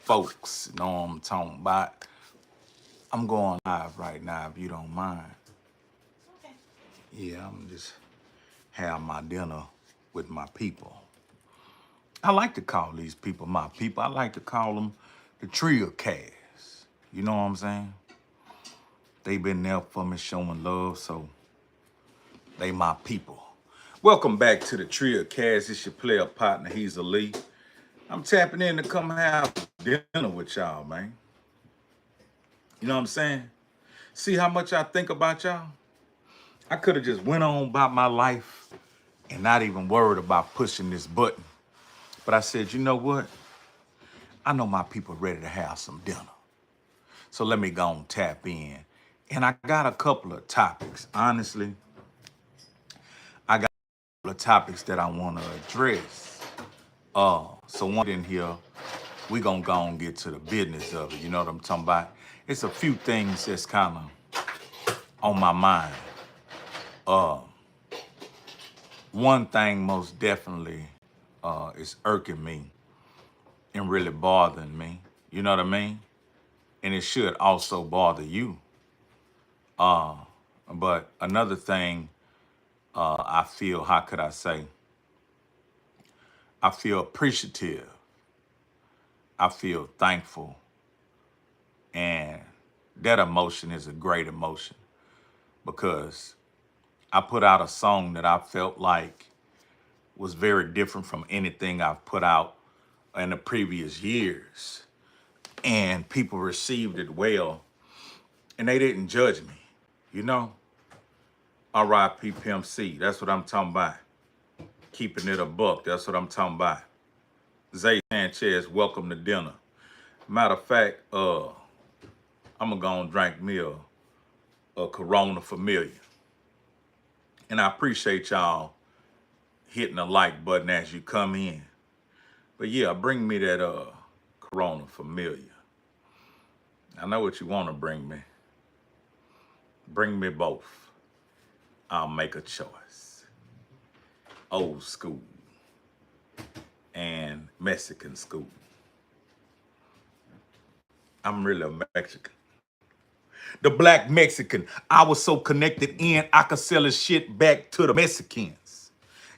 folks. You know what I'm talking about? I'm going live right now if you don't mind. Okay. Yeah, I'm just have my dinner with my people. I like to call these people my people. I like to call them the trio cast. You know what I'm saying? They've been there for me showing love, so they my people. Welcome back to the trio cast. It's your player partner, he's Ali. I'm tapping in to come have dinner with y'all, man. You know what I'm saying? See how much I think about y'all? I could have just went on about my life and not even worried about pushing this button. But I said, you know what? I know my people ready to have some dinner. So let me go and tap in. And I got a couple of topics. Honestly, I got a couple of topics that I want to address. So one in here, we gonna go and get to the business of it. You know what I'm talking about? It's a few things that's kind of on my mind. Uh, One thing most definitely is irking me and really bothering me. You know what I mean? And it should also bother you. Uh, but another thing, I feel, how could I say? I feel appreciative. I feel thankful. And that emotion is a great emotion because I put out a song that I felt like was very different from anything I've put out in the previous years. And people received it well and they didn't judge me, you know? R.I.P. Pimp C, that's what I'm talking about. Keeping it a buck, that's what I'm talking about. Zay Sanchez, welcome to dinner. Matter of fact, I'm gonna go and drink me a Corona Familiar. And I appreciate y'all hitting the like button as you come in. But yeah, bring me that Corona Familiar. I know what you want to bring me. Bring me both. I'll make a choice. Old school and Mexican school. I'm really a Mexican. The black Mexican. I was so connected in, I could sell his shit back to the Mexicans.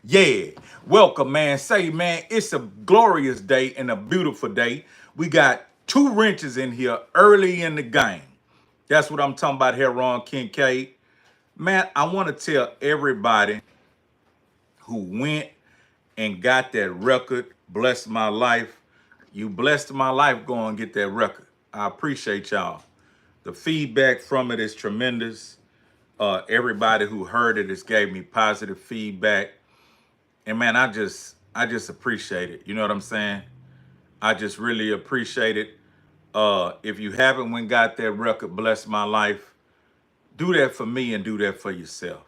Yeah, welcome, man. Say, man, it's a glorious day and a beautiful day. We got two wrenches in here early in the game. That's what I'm talking about here, Ron Kincaid. Man, I want to tell everybody who went and got that record, blessed my life. You blessed my life, go and get that record. I appreciate y'all. The feedback from it is tremendous. Everybody who heard it has gave me positive feedback. And man, I just appreciate it. You know what I'm saying? I just really appreciate it. If you haven't went got that record, bless my life, do that for me and do that for yourself.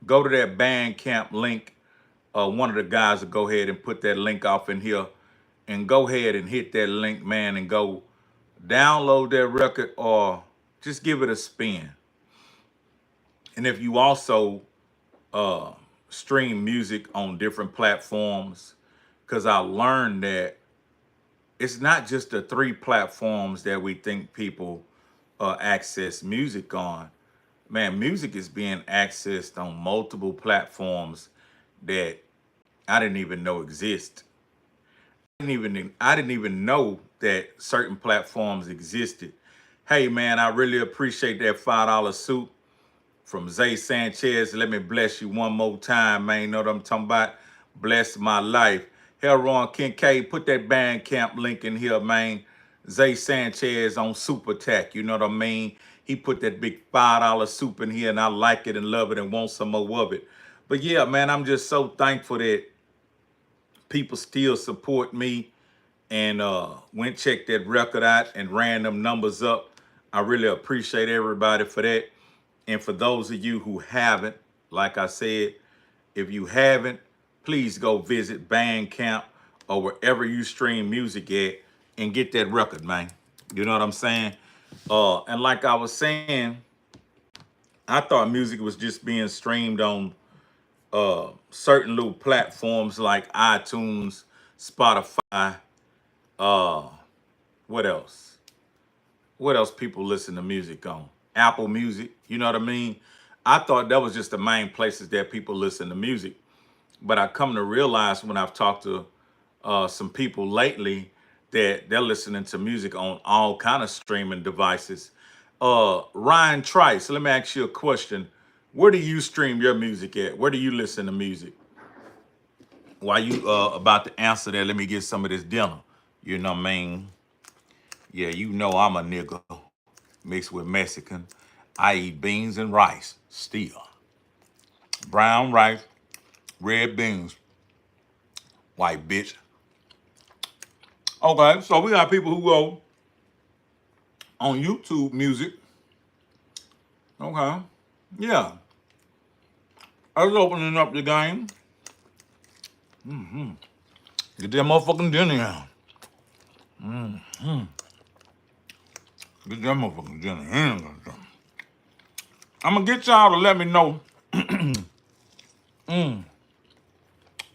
Go to that Bandcamp link. One of the guys will go ahead and put that link off in here and go ahead and hit that link, man, and go download that record or just give it a spin. And if you also uh, stream music on different platforms, because I learned that it's not just the three platforms that we think people access music on. Man, music is being accessed on multiple platforms that I didn't even know exist. I didn't even know that certain platforms existed. Hey man, I really appreciate that $5 suit from Zay Sanchez. Let me bless you one more time, man. You know what I'm talking about? Bless my life. Hell, Ron Kincaid, put that Bandcamp link in here, man. Zay Sanchez on Super Tech. You know what I mean? He put that big $5 soup in here, and I like it and love it and want some more of it. But yeah, man, I'm just so thankful that people still support me and went checked that record out and ran them numbers up. I really appreciate everybody for that. And for those of you who haven't, like I said, if you haven't, please go visit Bandcamp or wherever you stream music at and get that record, man. You know what I'm saying? And like I was saying, I thought music was just being streamed on certain little platforms like iTunes, Spotify, uh, What else? What else people listen to music on? Apple Music, you know what I mean? I thought that was just the main places that people listen to music. But I come to realize when I've talked to some people lately that they're listening to music on all kind of streaming devices. Ryan Trice, let me ask you a question. Where do you stream your music at? Where do you listen to music? While you about to answer that, let me get some of this dinner. You know what I mean? Yeah, you know I'm a nigga mixed with Mexican. I eat beans and rice still. Brown rice, red beans, white bitch. Okay, so we got people who go on YouTube music. Okay, yeah. I was opening up the game. Get that motherfucking dinner out. Get that motherfucking dinner in. I'm gonna get y'all to let me know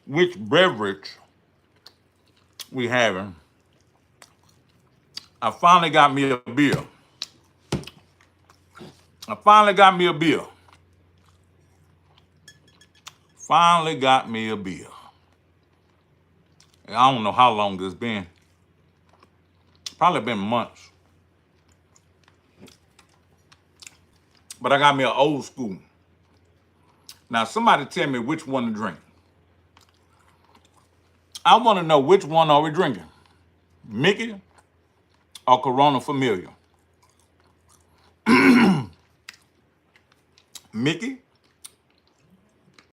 which beverage we having. I finally got me a beer. Finally got me a beer. I don't know how long it's been. Probably been months. But I got me an old school. Now somebody tell me which one to drink. I want to know which one are we drinking. Mickey or Corona Familiar? Mickey,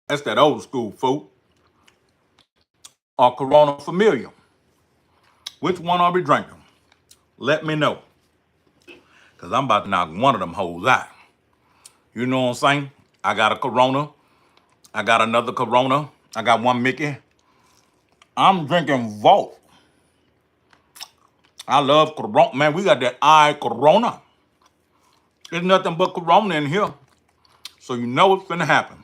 that's that old school folk. Or Corona Familiar? Which one are we drinking? Let me know. Because I'm about to knock one of them hoes out. You know what I'm saying? I got a Corona. I got another Corona. I got one Mickey. I'm drinking Vault. I love Corona. Man, we got that Corona. There's nothing but Corona in here. So you know what's finna happen.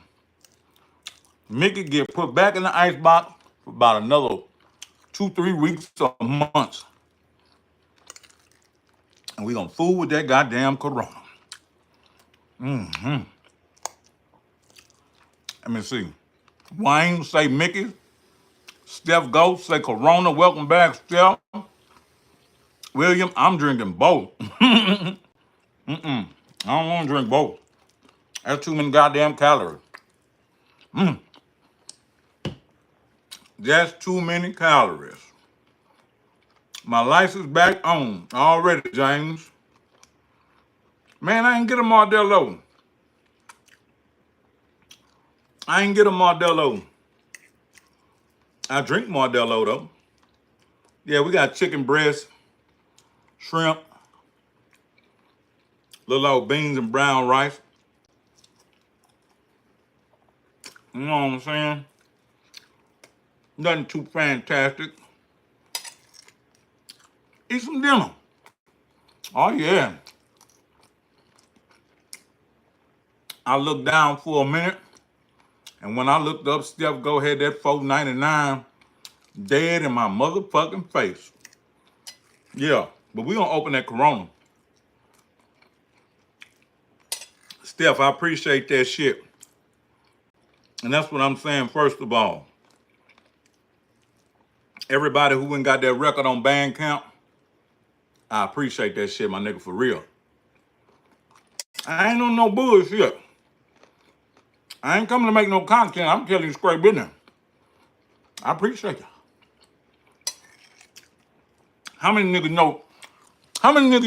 Mickey get put back in the icebox for about another 2-3 weeks or months. And we gonna fool with that goddamn Corona. Let me see. Wayne say Mickey. Steph Ghost say Corona. Welcome back, Steph. William, I'm drinking both. I don't want to drink both. That's too many goddamn calories. That's too many calories. My license back on already, James. Man, I ain't get a Modelo. I drink Modelo though. Yeah, we got chicken breast, shrimp, little old beans and brown rice. You know what I'm saying? Nothing too fantastic. Eat some dinner. Oh yeah. I looked down for a minute, and when I looked up, Steph go ahead that $4.99 dead in my motherfucking face. Yeah, but we gonna open that Corona. Steph, I appreciate that shit. And that's what I'm saying, first of all. Everybody who went got that record on Bandcamp, I appreciate that shit, my nigga, for real. I ain't on no bullshit. I ain't coming to make no content. I'm telling you straight business. I appreciate you. How many niggas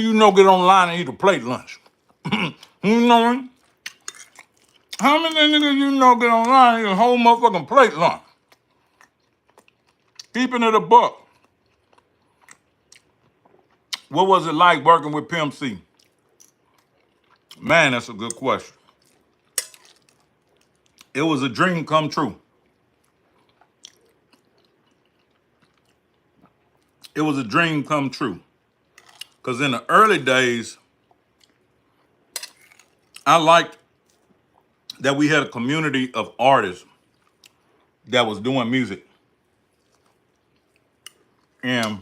you know get online and eat a plate lunch? You know what? How many niggas you know get online and eat a whole motherfucking plate lunch? Keeping it a buck. What was it like working with Pimp C? Man, that's a good question. It was a dream come true. It was a dream come true. Because in the early days, I liked that we had a community of artists that was doing music. And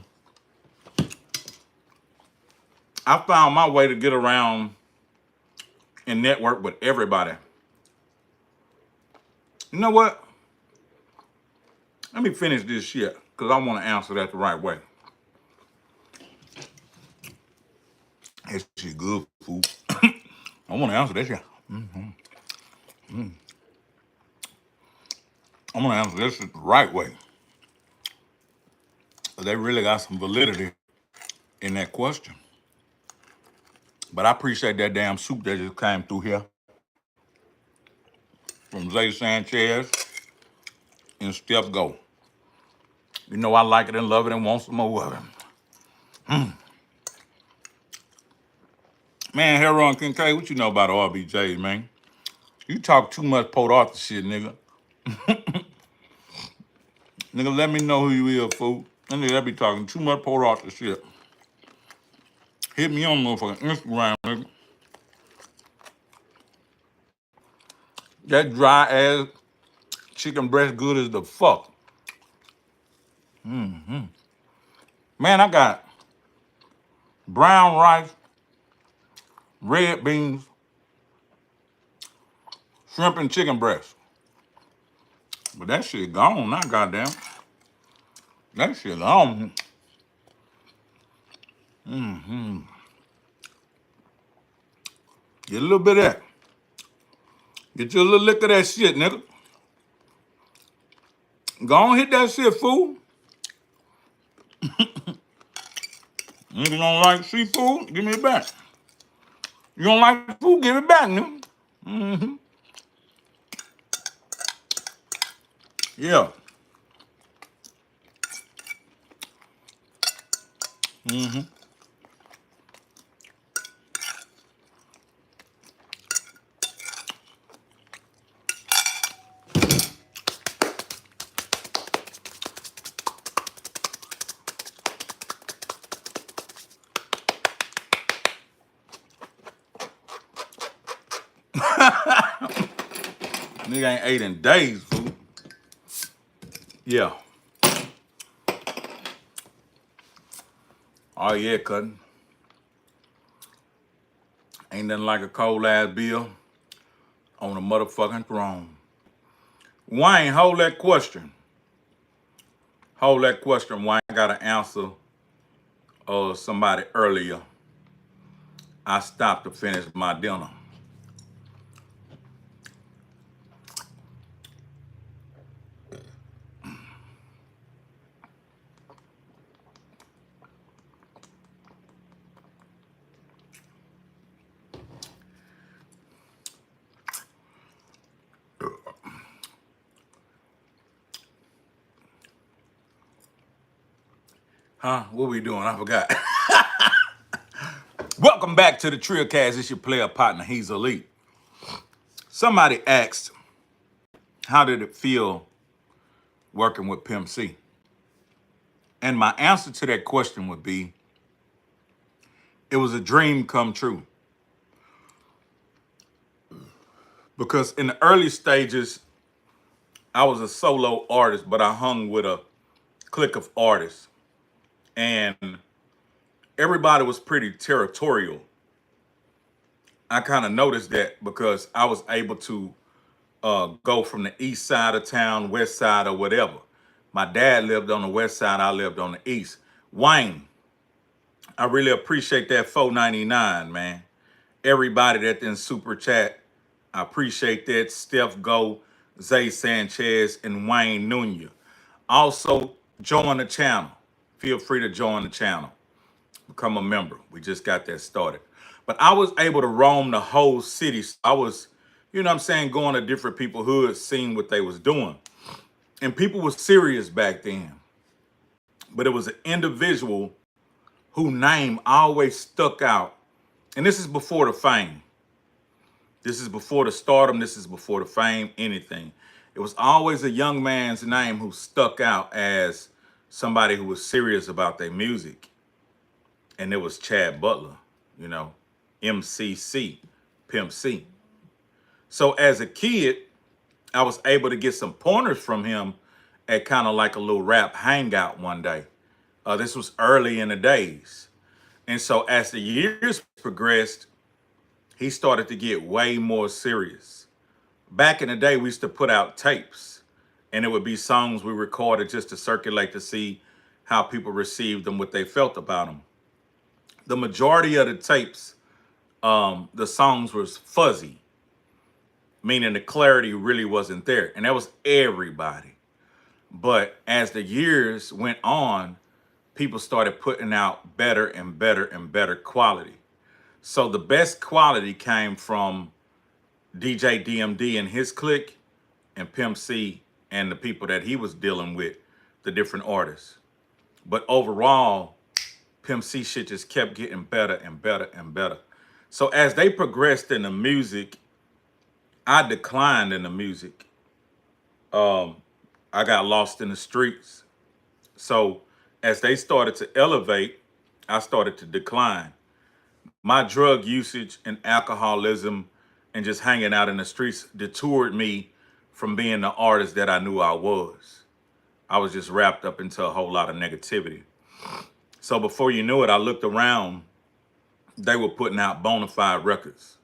I found my way to get around and network with everybody. You know what? Let me finish this shit because I want to answer that the right way. That shit good, fool. I want to answer that shit. I want to answer that shit the right way. They really got some validity in that question. But I appreciate that damn soup that just came through here from Zay Sanchez and Steph Go. You know I like it and love it and want some more of it. Man, Heron Kincaid, what you know about RBJ, man? You talk too much Port Arthur shit, nigga. Nigga, let me know who you is, fool. That nigga be talking too much Port Arthur shit. Hit me on motherfucking Instagram, nigga. That dry ass chicken breast good as the fuck. Man, I got brown rice, red beans, shrimp, and chicken breast. But that shit gone now, goddamn. That shit gone. Get a little bit of that. Get you a little lick of that shit, nigga. Go on, hit that shit, fool. Nigga don't like seafood? Give me it back. You don't like food? Give it back, nigga. Yeah. Nigga ain't ate in days, fool. Yeah. Oh, yeah, cutting. Ain't nothing like a cold ass bill on a motherfucking throne. Wayne, hold that question. Hold that question, Wayne. I got to answer somebody earlier. I stopped to finish my dinner. Huh? What we doing? I forgot. Welcome back to the Trillcast. It's your player partner. He's elite. Somebody asked, how did it feel working with Pimp C? And my answer to that question would be, it was a dream come true. Because in the early stages, I was a solo artist, but I hung with a clique of artists. And everybody was pretty territorial. I kind of noticed that because I was able to go from the east side of town, west side, or whatever. My dad lived on the west side, I lived on the east. Wayne, I really appreciate that $4.99, man. Everybody that didn't super chat, I appreciate that. Steph Go, Zay Sanchez, and Wayne Nunez. Also, join the channel. Feel free to join the channel. Become a member. We just got that started. But I was able to roam the whole city. I was, you know what I'm saying, going to different people's hoods, seeing what they was doing. And people were serious back then. But it was an individual whose name always stuck out. And this is before the fame. This is before the stardom. This is before the fame, anything. It was always a young man's name who stuck out as somebody who was serious about their music. And it was Chad Butler, you know, MCC, Pimp C. So as a kid, I was able to get some pointers from him at kind of like a little rap hangout one day. This was early in the days. And so as the years progressed, he started to get way more serious. Back in the day, we used to put out tapes, and it would be songs we recorded just to circulate to see how people received them, what they felt about them. The majority of the tapes, the songs was fuzzy, meaning the clarity really wasn't there. And that was everybody. But as the years went on, people started putting out better and better and better quality. So the best quality came from DJ DMD and his clique and Pimp C and the people that he was dealing with, the different artists. But overall, Pimp C shit just kept getting better and better and better. So as they progressed in the music, I declined in the music. I got lost in the streets. So as they started to elevate, I started to decline. My drug usage and alcoholism and just hanging out in the streets detoured me from being the artist that I knew I was. I was just wrapped up into a whole lot of negativity. So before you knew it, I looked around. They were putting out bona fide records,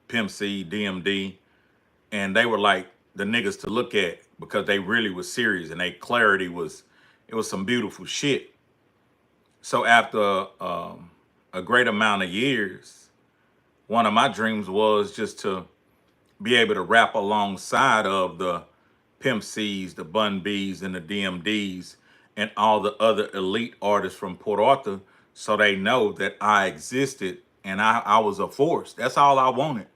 Pimp C, DMD, and they were like the niggas to look at because they really was serious and their clarity was, it was some beautiful shit. So after a great amount of years, one of my dreams was just to be able to rap alongside of the Pimp C's, the Bun B's, and the DMD's, and all the other elite artists from Port Arthur, so they know that I existed and I was a force. That's all I wanted.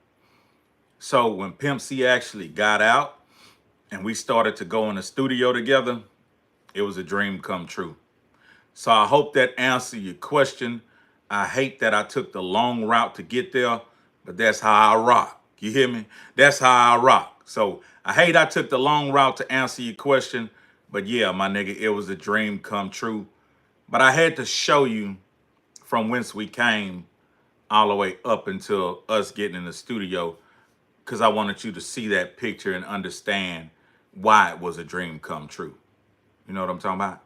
So when Pimp C actually got out and we started to go in the studio together, it was a dream come true. So I hope that answered your question. I hate that I took the long route to get there, but that's how I rock. You hear me? That's how I rock. So I hate I took the long route to answer your question, but yeah, my nigga, it was a dream come true. But I had to show you from whence we came all the way up until us getting in the studio, because I wanted you to see that picture and understand why it was a dream come true. You know what I'm talking about?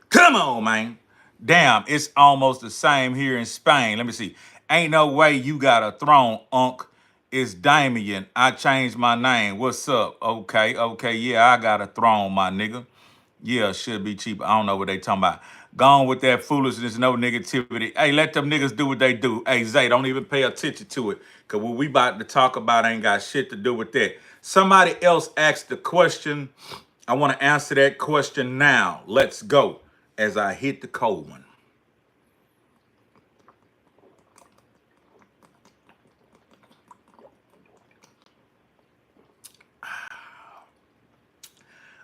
Come on, man. Damn, it's almost the same here in Spain. Let me see. Ain't no way you got a throne, Unc. It's Damien. I changed my name. What's up? Okay, yeah, I got a throne, my nigga. Yeah, should be cheap. I don't know what they talking about. Gone with that foolishness, no negativity. Hey, let them niggas do what they do. Hey, Zay, don't even pay attention to it. Because what we about to talk about ain't got shit to do with that. Somebody else asked the question. I want to answer that question now. Let's go as I hit the cold one.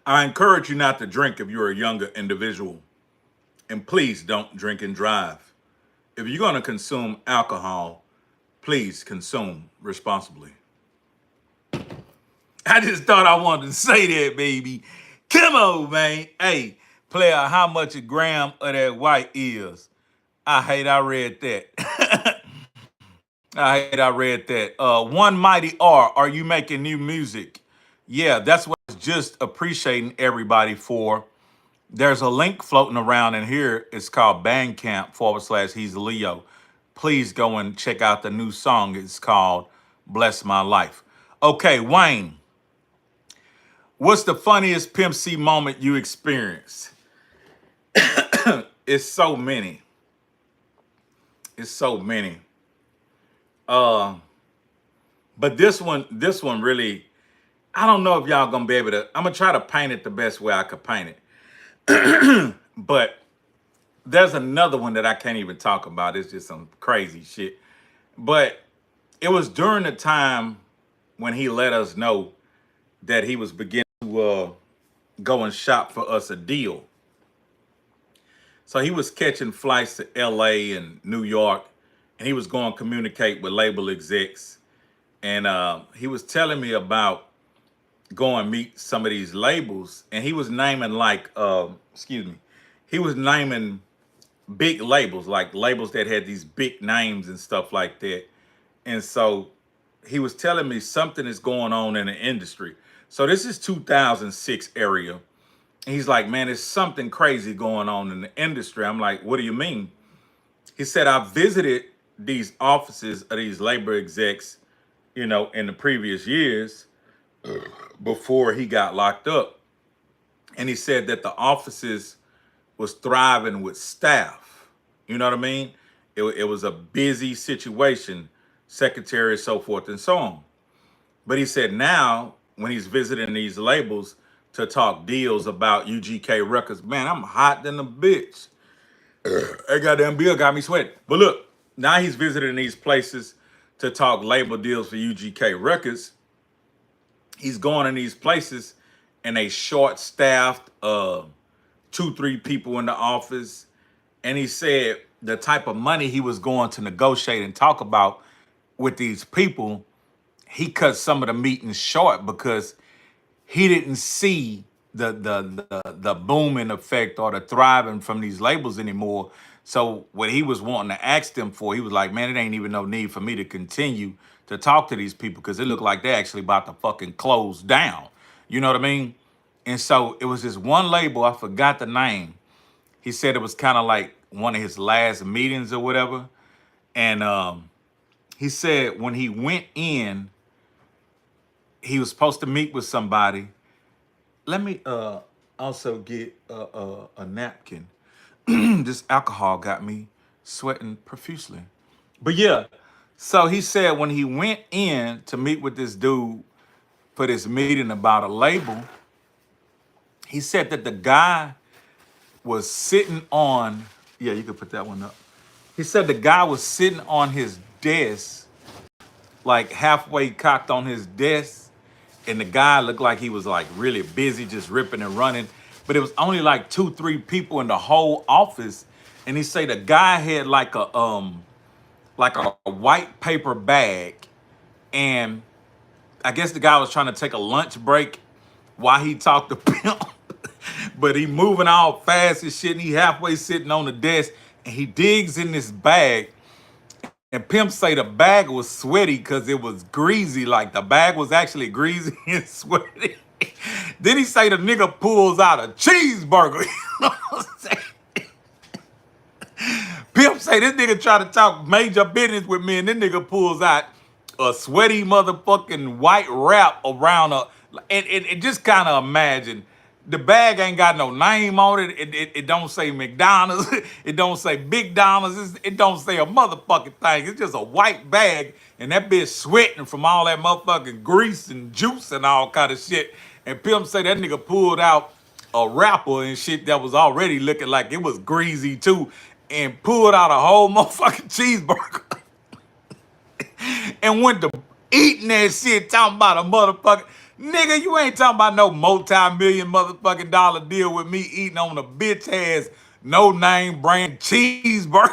I encourage you not to drink if you're a younger individual. And please don't drink and drive. If you're going to consume alcohol, please consume responsibly. I just thought I wanted to say that, baby. Come on, man. Hey, player, how much a gram of that white is? I hate I read that. I read that. One Mighty R, are you making new music? Yeah, that's what I was just appreciating everybody for. There's a link floating around in here. It's called Bandcamp / He's Leo. Please go and check out the new song. It's called Bless My Life. Okay, Wayne, what's the funniest Pimp C moment you experienced? It's so many. It's so many. Uh, but this one really, I don't know if y'all gonna be able to. I'm gonna try to paint it the best way I could paint it. But there's another one that I can't even talk about. It's just some crazy shit. But it was during the time when he let us know that he was beginning to go and shop for us a deal. So he was catching flights to LA and New York, and he was going to communicate with label execs. And he was telling me about going meet some of these labels, and he was naming like, excuse me, he was naming big labels, like labels that had these big names and stuff like that. And so he was telling me something is going on in the industry. So this is 2006 area. And he's like, man, there's something crazy going on in the industry. I'm like, what do you mean? He said, I visited these offices of these labor execs, in the previous years before he got locked up. And he said that the offices was thriving with staff. You know what I mean? It was a busy situation, secretary, so forth and so on. But he said now, when he's visiting these labels to talk deals about UGK records, man, I'm hot than a bitch. That goddamn bill got me sweating. But look, now he's visiting these places to talk label deals for UGK records. He's going in these places and they short-staffed, 2-3 people in the office. And he said the type of money he was going to negotiate and talk about with these people, he cut some of the meetings short because he didn't see the booming effect or the thriving from these labels anymore. So what he was wanting to ask them for, he was like, man, it ain't even no need for me to continue to talk to these people because it looked like they're actually about to fucking close down. You know what I mean? And so it was this one label, I forgot the name. He said it was kind of like one of his last meetings or whatever. And he said when he went in, he was supposed to meet with somebody. Let me also get a napkin. This alcohol got me sweating profusely. But yeah, so he said when he went in to meet with this dude for this meeting about a label, he said that the guy was sitting on, yeah, you could put that one up. He said the guy was sitting on his desk, like halfway cocked on his desk, and the guy looked like he was like really busy, just ripping and running. But it was only like 2-3 people in the whole office. And he say the guy had like a white paper bag, and I guess the guy was trying to take a lunch break while he talked to Pimp. But he moving all fast and shit, and he halfway sitting on the desk, and he digs in this bag. And Pimp say the bag was sweaty because it was greasy. Like the bag was actually greasy and sweaty. Then he say the nigga pulls out a cheeseburger. You know what I'm saying? Pimp say this nigga try to talk major business with me, and this nigga pulls out a sweaty motherfucking white wrap around a. And just kind of imagine. The bag ain't got no name on it. It don't say McDonald's. It don't say Big Donald's. It don't say a motherfucking thing. It's just a white bag, and that bitch sweating from all that motherfucking grease and juice and all kind of shit. And Pimp say that nigga pulled out a wrapper and shit that was already looking like it was greasy too, and pulled out a whole motherfucking cheeseburger and went to eating that shit, talking about a motherfucker. Nigga, you ain't talking about no multi-million motherfucking dollar deal with me eating on a bitch ass no name brand cheeseburger.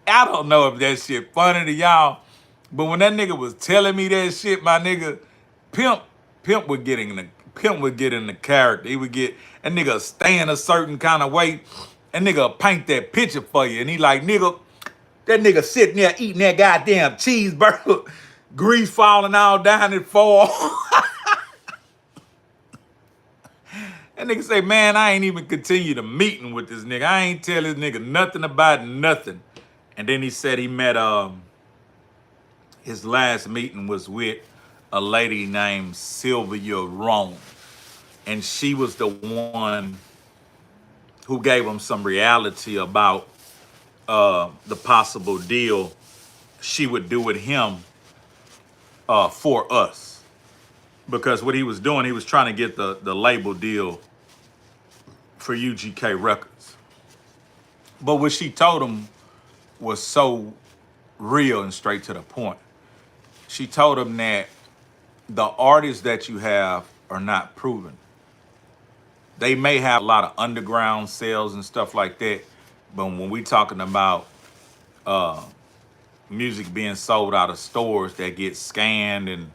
I don't know if that shit funny to y'all, but when that nigga was telling me that shit, my nigga, Pimp would get in the character. He would get that nigga stand a certain kind of way, and nigga paint that picture for you, and he like, nigga, that nigga sitting there eating that goddamn cheeseburger, grease falling all down his forearm. That nigga say, man, I ain't even continue the meeting with this nigga. I ain't tell this nigga nothing about nothing. And then he said he met, his last meeting was with a lady named Sylvia Rome. And she was the one who gave him some reality about the possible deal she would do with him for us. Because what he was doing, he was trying to get the label deal for UGK Records. But what she told him was so real and straight to the point. She told him that the artists that you have are not proven. They may have a lot of underground sales and stuff like that, but when we talking about music being sold out of stores that get scanned and,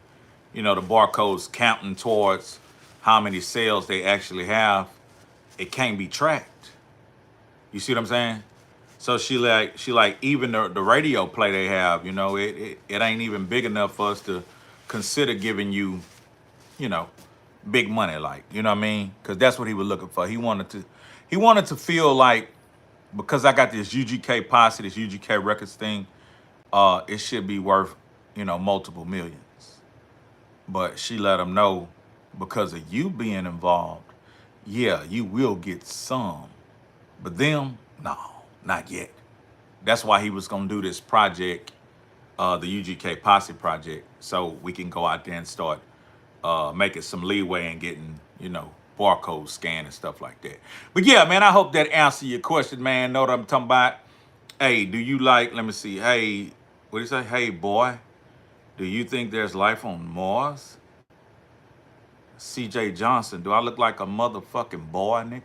the barcodes counting towards how many sales they actually have, it can't be tracked. You see what I'm saying? So she like even the radio play they have, it ain't even big enough for us to consider giving you, big money, like, you know what I mean? Because that's what he was looking for. He wanted He wanted to feel like, because I got this UGK posse, this UGK records thing, it should be worth, multiple millions. But she let him know, because of you being involved, yeah, you will get some. But them, no, not yet. That's why he was gonna do this project, the UGK Posse project, so we can go out there and start making some leeway and getting, barcode scan and stuff like that. But yeah, man, I hope that answered your question, man. Know what I'm talking about? Hey, do you like, let me see, hey, what do you say? Hey, boy, do you think there's life on Mars? CJ Johnson, do I look like a motherfucking boy, nigga?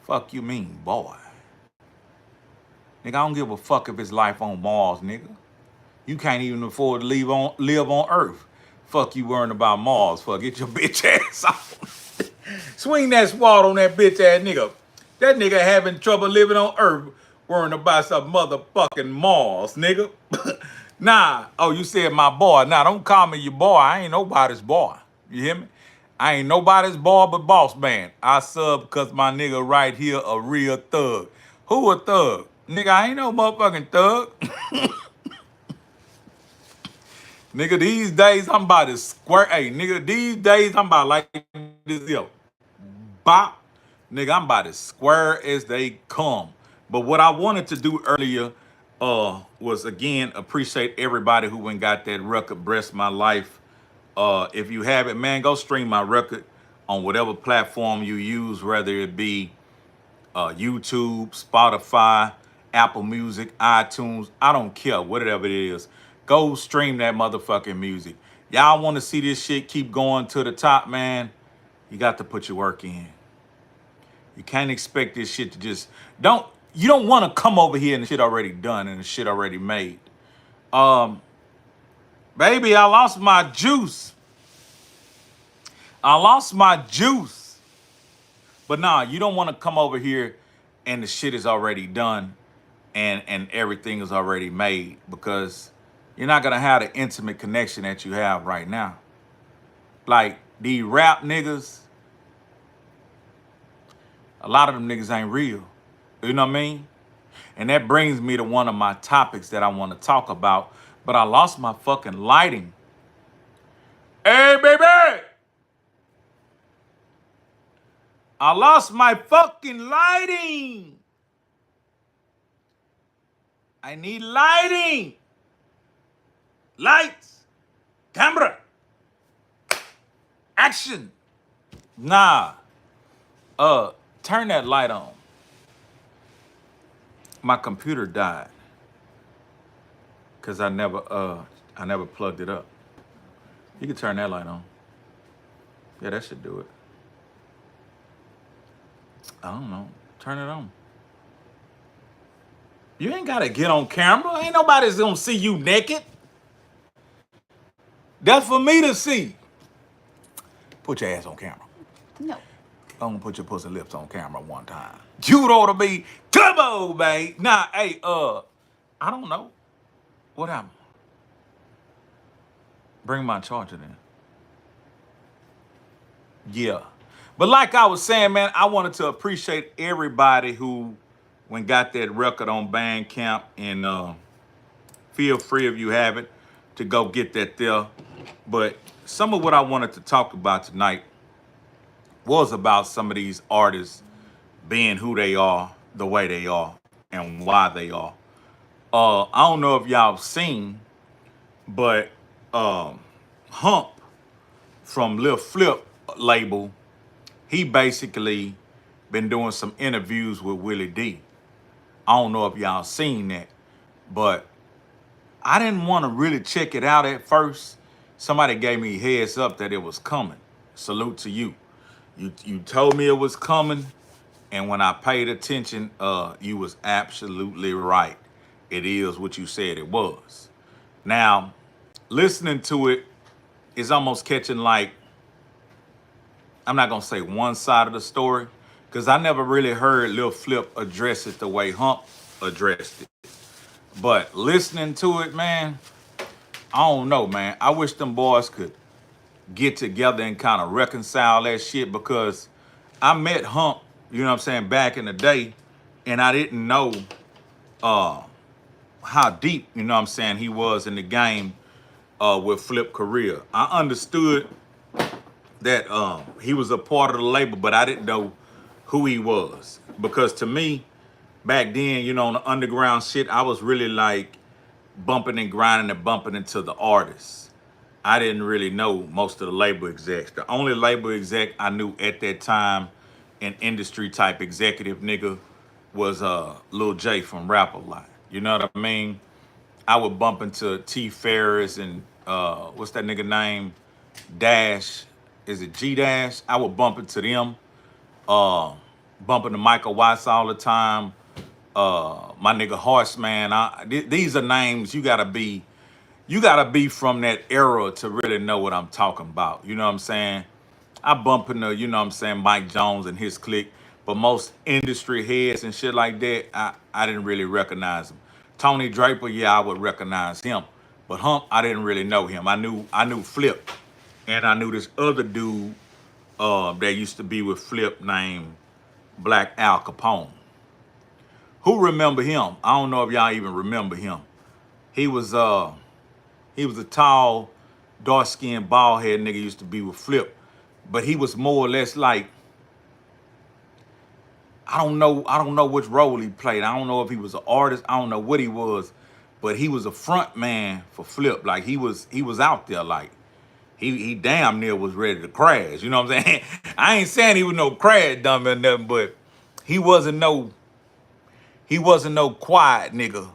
Fuck you mean, boy? Nigga, I don't give a fuck if it's life on Mars, nigga. You can't even afford to live on Earth. Fuck you worrying about Mars. Fuck, get your bitch ass off. Swing that sword on that bitch ass nigga. That nigga having trouble living on Earth, worrying about some motherfucking Mars, nigga. Nah. Oh, you said my boy. Nah, don't call me your boy. I ain't nobody's boy. You hear me? I ain't nobody's boy but Boss Man. I sub because my nigga right here a real thug. Who a thug? Nigga, I ain't no motherfucking thug. Nigga, these days I'm about to square. Hey, nigga, these days I'm about like this, yo. Bop. Nigga, I'm about as square as they come. But what I wanted to do earlier was, again, appreciate everybody who went and got that record, Bless My Life. If you have it, man, go stream my record on whatever platform you use, whether it be YouTube, Spotify, Apple Music, iTunes. I don't care, whatever it is. Go stream that motherfucking music. Y'all want to see this shit keep going to the top, man? You got to put your work in. You can't expect this shit to just you don't want to come over here and the shit already done and the shit already made. Baby, I lost my juice. I lost my juice. But nah, you don't want to come over here and the shit is already done and everything is already made, because you're not gonna have the intimate connection that you have right now. Like these rap niggas, a lot of them niggas ain't real. You know what I mean? And that brings me to one of my topics that I want to talk about, but I lost my fucking lighting. Hey, baby! I lost my fucking lighting. I need lighting. Lights. Camera. Action. Nah. Turn that light on. My computer died because I never plugged it up. You can turn that light on. Yeah, that should do it. I don't know. Turn it on. You ain't gotta get on camera. Ain't nobody's gonna see you naked. That's for me to see. Put your ass on camera. No. I'm gonna put your pussy lips on camera one time. You ought to be, come on, babe. Nah, hey, I don't know. What happened? Bring my charger in. Yeah. But like I was saying, man, I wanted to appreciate everybody who got that record on Bandcamp, and feel free if you have it to go get that there. But some of what I wanted to talk about tonight was about some of these artists being who they are, the way they are, and why they are. I don't know if y'all seen, but Hump from Lil Flip label, he basically been doing some interviews with Willie D. I don't know if y'all seen that, but I didn't want to really check it out at first. Somebody gave me heads up that it was coming. Salute to you. You told me it was coming, and when I paid attention, you was absolutely right. It is what you said it was. Now, listening to it is almost catching, like, I'm not gonna say one side of the story, because I never really heard Lil Flip address it the way Hump addressed it. But listening to it, man, I don't know, man. I wish them boys could get together and kind of reconcile that shit, because I met Hump, you know what I'm saying, back in the day, and I didn't know uh how deep, you know what I'm saying, he was in the game with Flip career. I understood that he was a part of the label, but I didn't know who he was. Because to me, back then, you know, on the underground shit, I was really like bumping and grinding and bumping into the artists. I didn't really know most of the label execs. The only label exec I knew at that time, an industry type executive nigga, was Lil J from Rap A Lot. You know what I mean? I would bump into T Ferris and what's that nigga name? Dash. Is it G Dash? I would bump into them. Uh, Bumping to Michael Watts all the time. My nigga Horseman. These are names you gotta be from that era to really know what I'm talking about. You know what I'm saying? I bump into, you know what I'm saying, Mike Jones and his clique, but most industry heads and shit like that, I didn't really recognize them. Tony Draper, yeah, I would recognize him. But Hump, I didn't really know him. I knew Flip. And I knew this other dude that used to be with Flip named Black Al Capone. Who remember him? I don't know if y'all even remember him. He was he was a tall, dark-skinned, bald-head nigga used to be with Flip. But he was more or less like, I don't know which role he played. I don't know if he was an artist. I don't know what he was, but he was a front man for Flip. Like he was out there. Like he damn near was ready to crash. You know what I'm saying? I ain't saying he was no crash dumb or nothing, but he wasn't no he wasn't no quiet nigga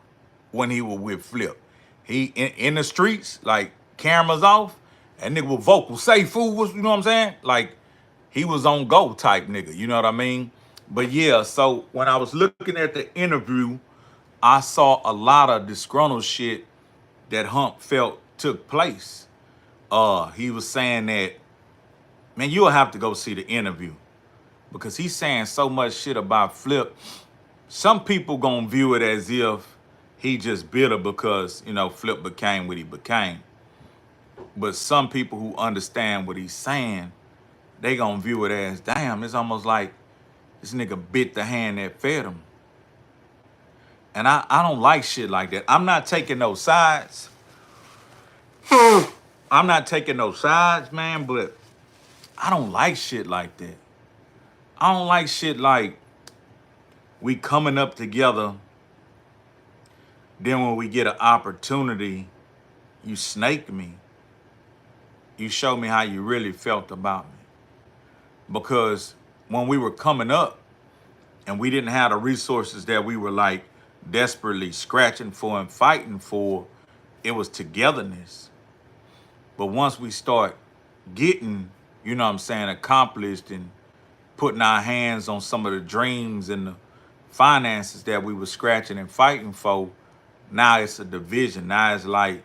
when he was with Flip. He in the streets, like cameras off, and nigga was vocal. Say fool was, you know what I'm saying? Like he was on go type nigga, you know what I mean? But yeah, so when I was looking at the interview, I saw a lot of disgruntled shit that Hump felt took place. He was saying that, man, you'll have to go see the interview because he's saying so much shit about Flip. Some people gonna view it as if he just bitter because, you know, Flip became what he became. But some people who understand what he's saying, they gonna view it as, damn, it's almost like this nigga bit the hand that fed him. And I don't like shit like that. I'm not taking no sides. I'm not taking no sides, man, but I don't like shit like that. I don't like shit like we coming up together, then when we get an opportunity, you snake me. You show me how you really felt about me. Because when we were coming up and we didn't have the resources that we were like desperately scratching for and fighting for, it was togetherness. But once we start getting, you know what I'm saying, accomplished and putting our hands on some of the dreams and the finances that we were scratching and fighting for, now it's a division. Now it's like,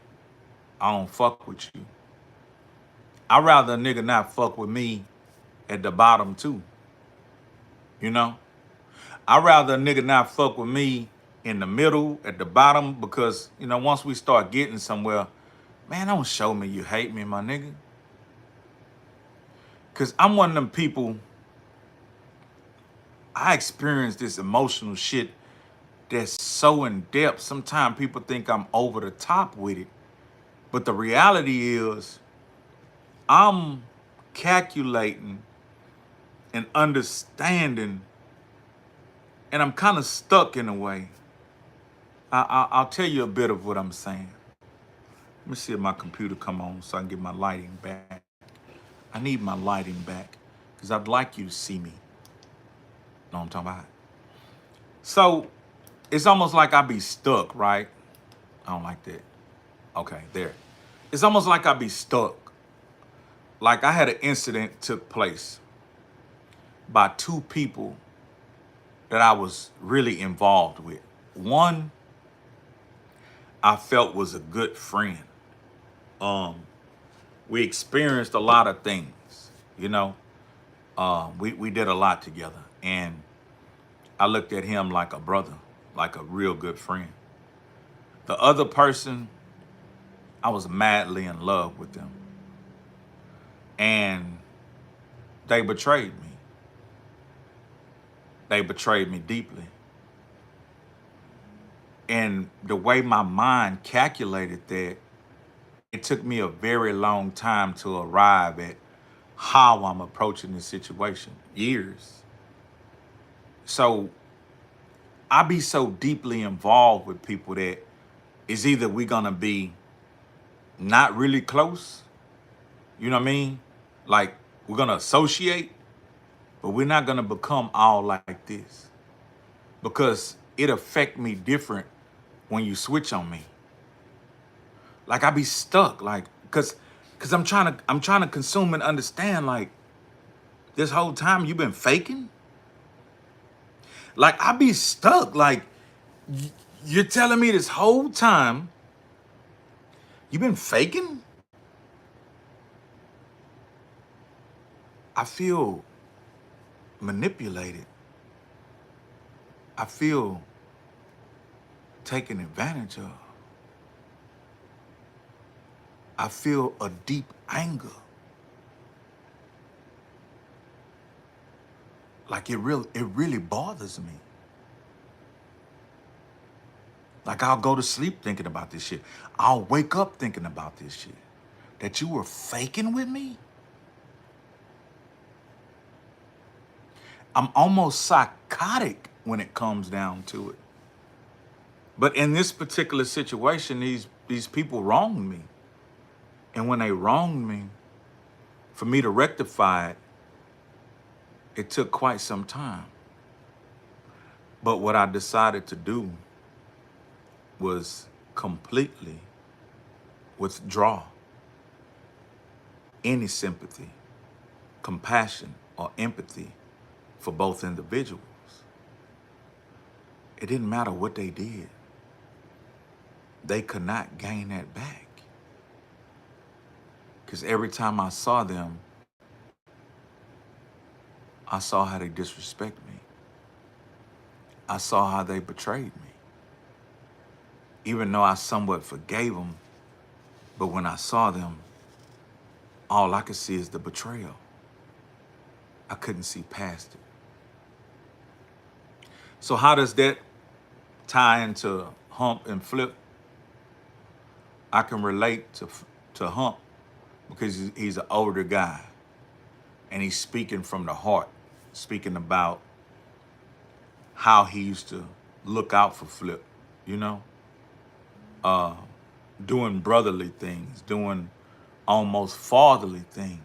I don't fuck with you. I'd rather a nigga not fuck with me at the bottom too. You know? I'd rather a nigga not fuck with me in the middle, at the bottom, because, you know, once we start getting somewhere, man, don't show me you hate me, my nigga. Because I'm one of them people, I experience this emotional shit that's so in depth. Sometimes people think I'm over the top with it. But the reality is, I'm calculating and understanding, and I'm kind of stuck in a way. I'll tell you a bit of what I'm saying. Let me see if my computer come on so I can get my lighting back. I need my lighting back because I'd like you to see me. Know what I'm talking about? So it's almost like I be stuck, right? I don't like that. Okay, there. It's almost like I be stuck. Like I had an incident took place by two people that I was really involved with. One I felt was a good friend. We experienced a lot of things, you know. We did a lot together, and I looked at him like a brother, like a real good friend. The other person, I was madly in love with them, and they betrayed me. They betrayed me deeply. And the way my mind calculated that, it took me a very long time to arrive at how I'm approaching this situation. Years. So I be so deeply involved with people that it's either we gonna be not really close, you know what I mean? Like we're gonna associate, but we're not gonna become all like this. Because it affect me different when you switch on me. Like I be stuck, like, cause I'm trying to consume and understand, like, this whole time you've been faking? Like I be stuck, like you're telling me this whole time you've been faking? I feel manipulated. I feel taken advantage of. I feel a deep anger. Like it really bothers me. Like I'll go to sleep thinking about this shit. I'll wake up thinking about this shit. That you were faking with me? I'm almost psychotic when it comes down to it. But in this particular situation, these people wronged me. And when they wronged me, for me to rectify it, it took quite some time. But what I decided to do was completely withdraw any sympathy, compassion, or empathy for both individuals. It didn't matter what they did. They could not gain that back. Because every time I saw them, I saw how they disrespect me. I saw how they betrayed me. Even though I somewhat forgave them, but when I saw them, all I could see is the betrayal. I couldn't see past it. So how does that tie into Hump and Flip? I can relate to Hump because he's an older guy and he's speaking from the heart, speaking about how he used to look out for Flip, you know? Doing brotherly things, doing almost fatherly things,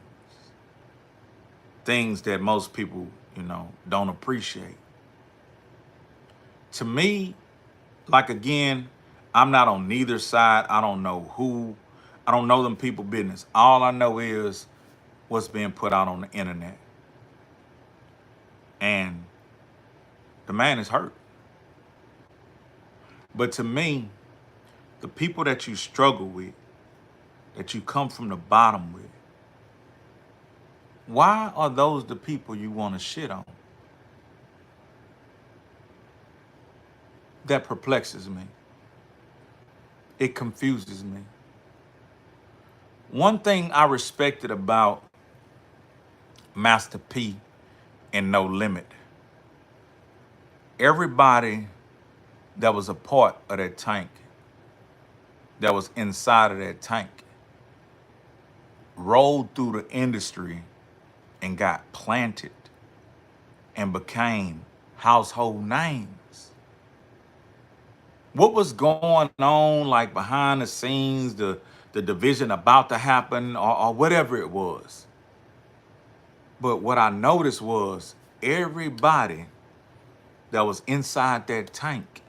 things that most people, don't appreciate. To me, like again, I'm not on neither side. I don't know who. I don't know them people business. All I know is what's being put out on the internet. And the man is hurt. But to me, the people that you struggle with, that you come from the bottom with, why are those the people you want to shit on? That perplexes me. It confuses me. One thing I respected about Master P and No Limit, everybody that was a part of that tank, that was inside of that tank, rolled through the industry and got planted and became household names. What was going on, like behind the scenes, the division about to happen, or whatever it was. But what I noticed was everybody that was inside that tank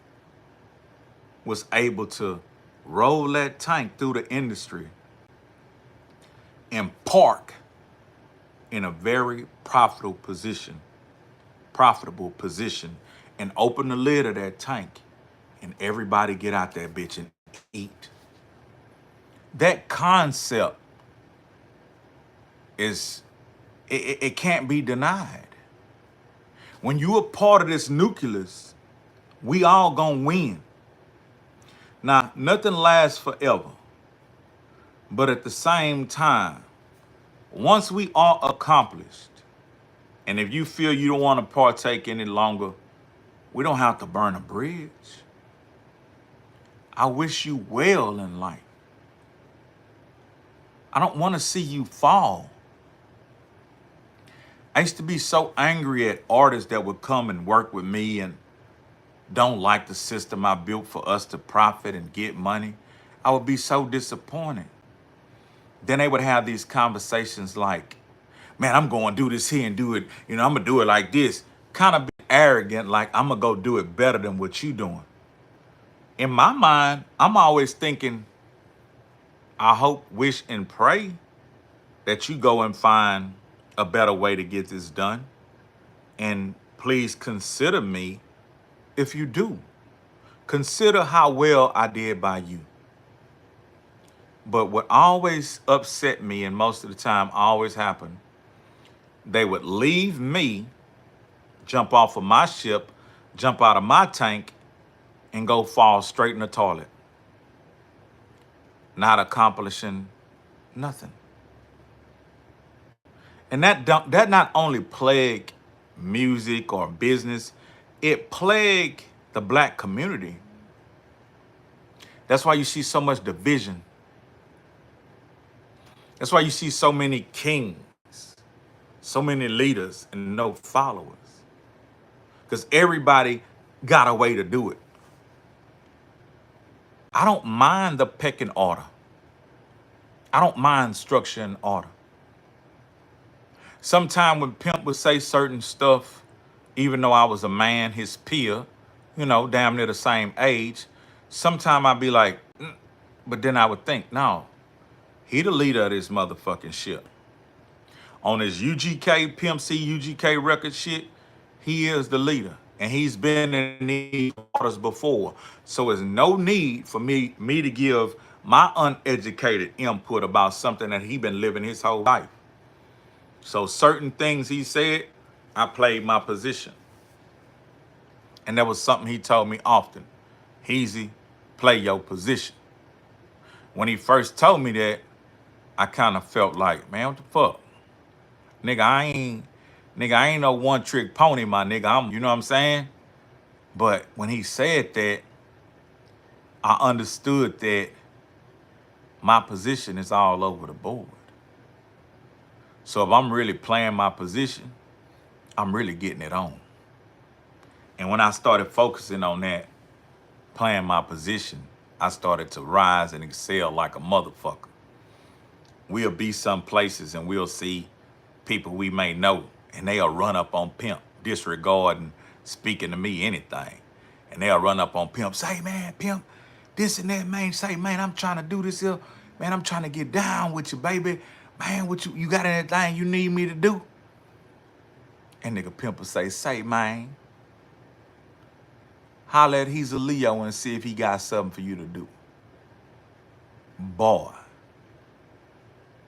was able to roll that tank through the industry and park in a very profitable position, and open the lid of that tank and everybody get out that bitch and eat. That concept it can't be denied. When you a part of this nucleus, we all gonna win. Now, nothing lasts forever. But at the same time, once we are accomplished, And if you feel you don't want to partake any longer, we don't have to burn a bridge. I wish you well in life. I don't want to see you fall. I used to be so angry at artists that would come and work with me and don't like the system I built for us to profit and get money. I would be so disappointed. Then they would have these conversations like, man, I'm going to do this here and do it. I'm going to do it like this. Kind of be arrogant, like I'm going to go do it better than what you doing. In my mind, I'm always thinking, I hope, wish, and pray that you go and find a better way to get this done. And please consider me if you do. Consider how well I did by you. But what always upset me, and most of the time always happened, they would leave me, jump off of my ship, jump out of my tank, and go fall straight in the toilet, not accomplishing nothing. And that not only plagued music or business, it plagued the black community. That's why you see so much division. That's why you see so many kings, so many leaders, and no followers. Because everybody got a way to do it. I don't mind the pecking order. I don't mind structure and order. Sometime when Pimp would say certain stuff, even though I was a man, his peer, damn near the same age, sometime I'd be like, but then I would think, no, he the leader of this motherfucking shit. On his UGK, Pimp C UGK record shit, he is the leader. And he's been in these waters before. So there's no need for me to give my uneducated input about something that he been living his whole life. So certain things he said, I played my position. And that was something he told me often. Heezy, play your position. When he first told me that, I kind of felt like, man, what the fuck? Nigga, I ain't no one-trick pony, my nigga. You know what I'm saying? But when he said that, I understood that my position is all over the board. So if I'm really playing my position, I'm really getting it on. And when I started focusing on that, playing my position, I started to rise and excel like a motherfucker. We'll be some places and we'll see people we may know, and they'll run up on Pimp, disregarding speaking to me anything. And they'll run up on Pimp, say, man, Pimp, this and that, man. Say, man, I'm trying to do this here. Man, I'm trying to get down with you, baby. Man, what you got anything you need me to do? And nigga Pimp will say, man, holler at he's a Leo and see if he got something for you to do. Boy,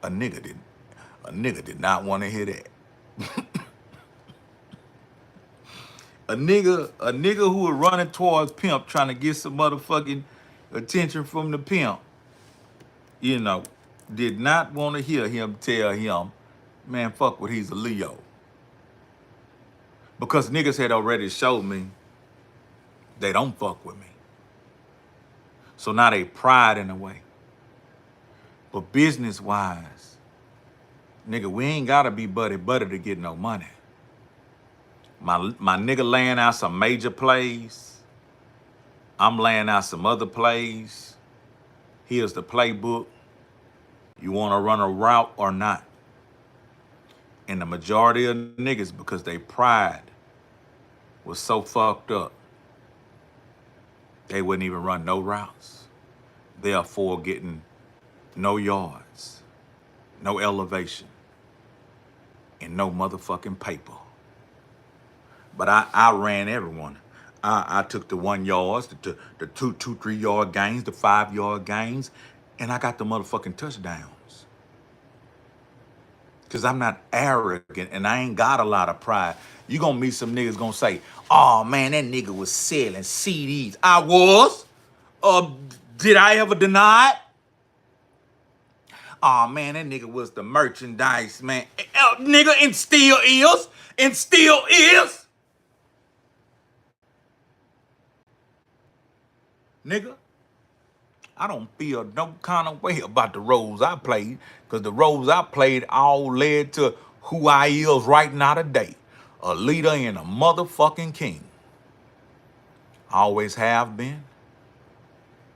a nigga did not want to hear that. A nigga who was running towards Pimp trying to get some motherfucking attention from the Pimp, did not want to hear him tell him, man, fuck what he's a Leo. Because niggas had already showed me they don't fuck with me. So now they pride in a way. But business-wise, nigga, we ain't gotta be buddy to get no money. My nigga laying out some major plays. I'm laying out some other plays. Here's the playbook. You wanna run a route or not? And the majority of niggas, because they pride was so fucked up, they wouldn't even run no routes. Therefore getting no yards, no elevation, and no motherfucking paper. But I ran everyone. I took the 1 yards, the 2-3 yard gains, the 5 yard gains, and I got the motherfucking touchdowns. Cause I'm not arrogant and I ain't got a lot of pride. You gonna meet some niggas gonna say, oh man, that nigga was selling CDs. I was. Did I ever deny it? Oh man, that nigga was the merchandise, man. Nigga, and still is. And still is. Nigga, I don't feel no kind of way about the roles I played, because the roles I played all led to who I is right now today. A leader and a motherfucking king. Always have been,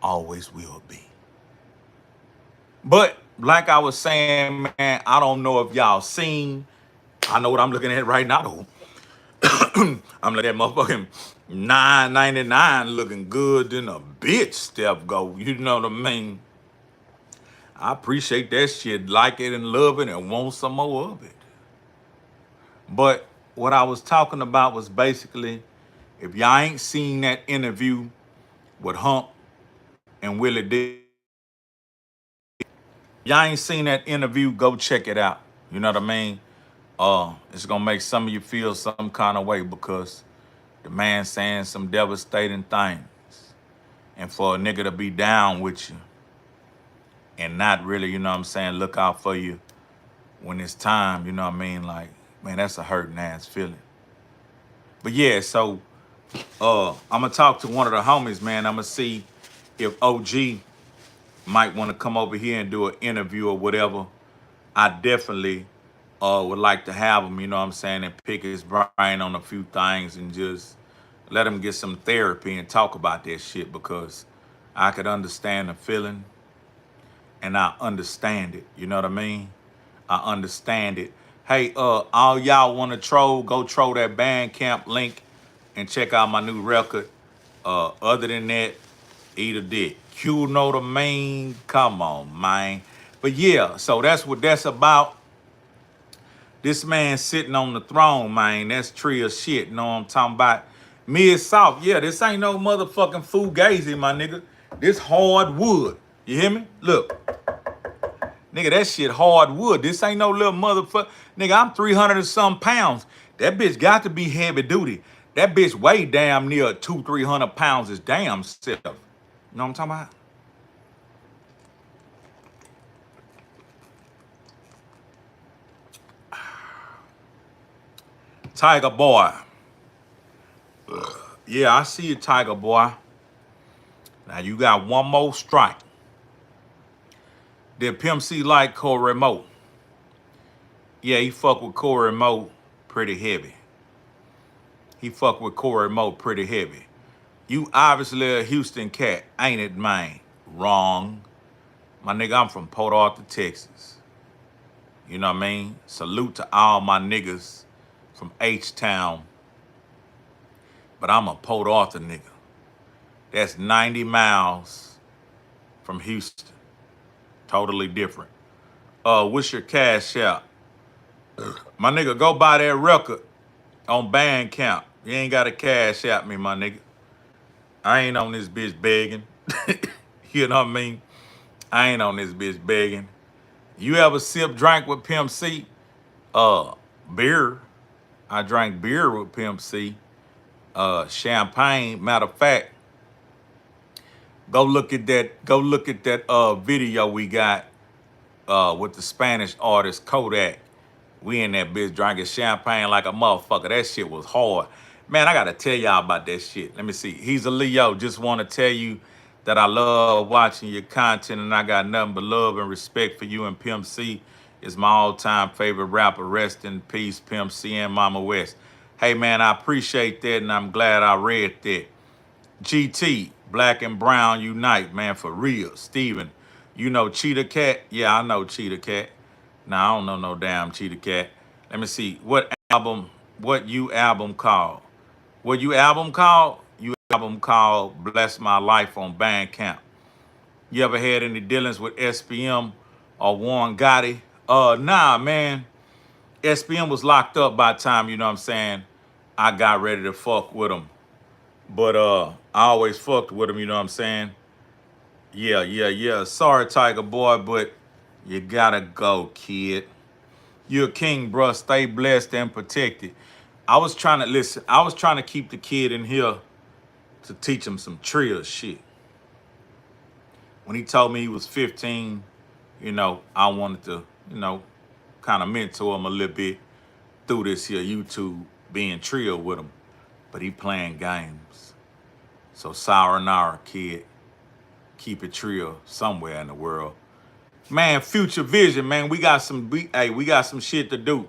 always will be. But like I was saying, man, I don't know if y'all seen. I know what I'm looking at right now, though. I'm looking at motherfucking 9.99 looking good than a bitch, Steph go. You know what I mean? I appreciate that shit, like it and love it and want some more of it. But what I was talking about was basically, if y'all ain't seen that interview with Hump and Willie D, y'all ain't seen that interview, go check it out. You know what I mean? It's gonna make some of you feel some kind of way, because the man saying some devastating things. And for a nigga to be down with you and not really, you know what I'm saying, look out for you when it's time, you know what I mean? Like, man, that's a hurting ass feeling. But yeah, so I'm gonna talk to one of the homies, man. I'm gonna see if OG might want to come over here and do an interview or whatever. I definitely would like to have him, you know what I'm saying, and pick his brain on a few things and just let him get some therapy and talk about that shit, because I could understand the feeling and I understand it. You know what I mean? I understand it. Hey, all y'all want to troll, go troll that Bandcamp link and check out my new record. Other than that, eat a dick. You know what I mean? Come on, man. But yeah, so that's what that's about. This man sitting on the throne, man. That's tree of shit. You know what I'm talking about? Mid-South. Yeah, this ain't no motherfucking fugazi, my nigga. This hard wood. You hear me? Look. Nigga, that shit hard wood. This ain't no little motherfucker. Nigga, I'm 300 and some pounds. That bitch got to be heavy duty. That bitch weigh damn near 200-300 pounds his damn self. You know what I'm talking about? Tiger boy. Yeah, I see you, Tiger boy. Now you got one more strike. Did Pimp C like Corey Moe? Yeah, he fuck with Corey Moe pretty heavy. He fuck with Corey Moe pretty heavy. You obviously a Houston cat, ain't it, man? Wrong. My nigga, I'm from Port Arthur, Texas. You know what I mean? Salute to all my niggas from H-Town. But I'm a Port Arthur nigga. That's 90 miles from Houston. Totally different. What's your cash out? My nigga, go buy that record on Bandcamp. You ain't got to cash out me, my nigga. I ain't on this bitch begging. You know what I mean? I ain't on this bitch begging. You ever sip drink with Pimp C? Beer. I drank beer with Pimp C. Champagne. Matter of fact, go look at that. Go look at that video we got with the Spanish artist Kodak. We in that bitch drinking champagne like a motherfucker. That shit was hard. Man, I gotta tell y'all about that shit. Let me see. He's a Leo. Just want to tell you that I love watching your content, and I got nothing but love and respect for you. And Pimp C is my all-time favorite rapper. Rest in peace, Pimp C and Mama West. Hey, man, I appreciate that, and I'm glad I read that. GT, Black and Brown Unite, man, for real. Steven, you know Cheetah Cat? Yeah, I know Cheetah Cat. Nah, I don't know no damn Cheetah Cat. Let me see. What you album called? What you album called? You album called Bless My Life on Bandcamp. You ever had any dealings with SPM or Warren Gotti? Nah, man. SPM was locked up by the time, you know what I'm saying, I got ready to fuck with him. But I always fucked with him, you know what I'm saying? Yeah. Sorry, Tiger boy, but you gotta go, kid. You're a king, bruh. Stay blessed and protected. I was trying to listen. I was trying to keep the kid in here to teach him some trill shit. When he told me he was 15, I wanted to, kind of mentor him a little bit through this here YouTube, being trill with him. But he playing games. So sayonara, kid. Keep it trill somewhere in the world. Man, future vision, man. We got some shit to do.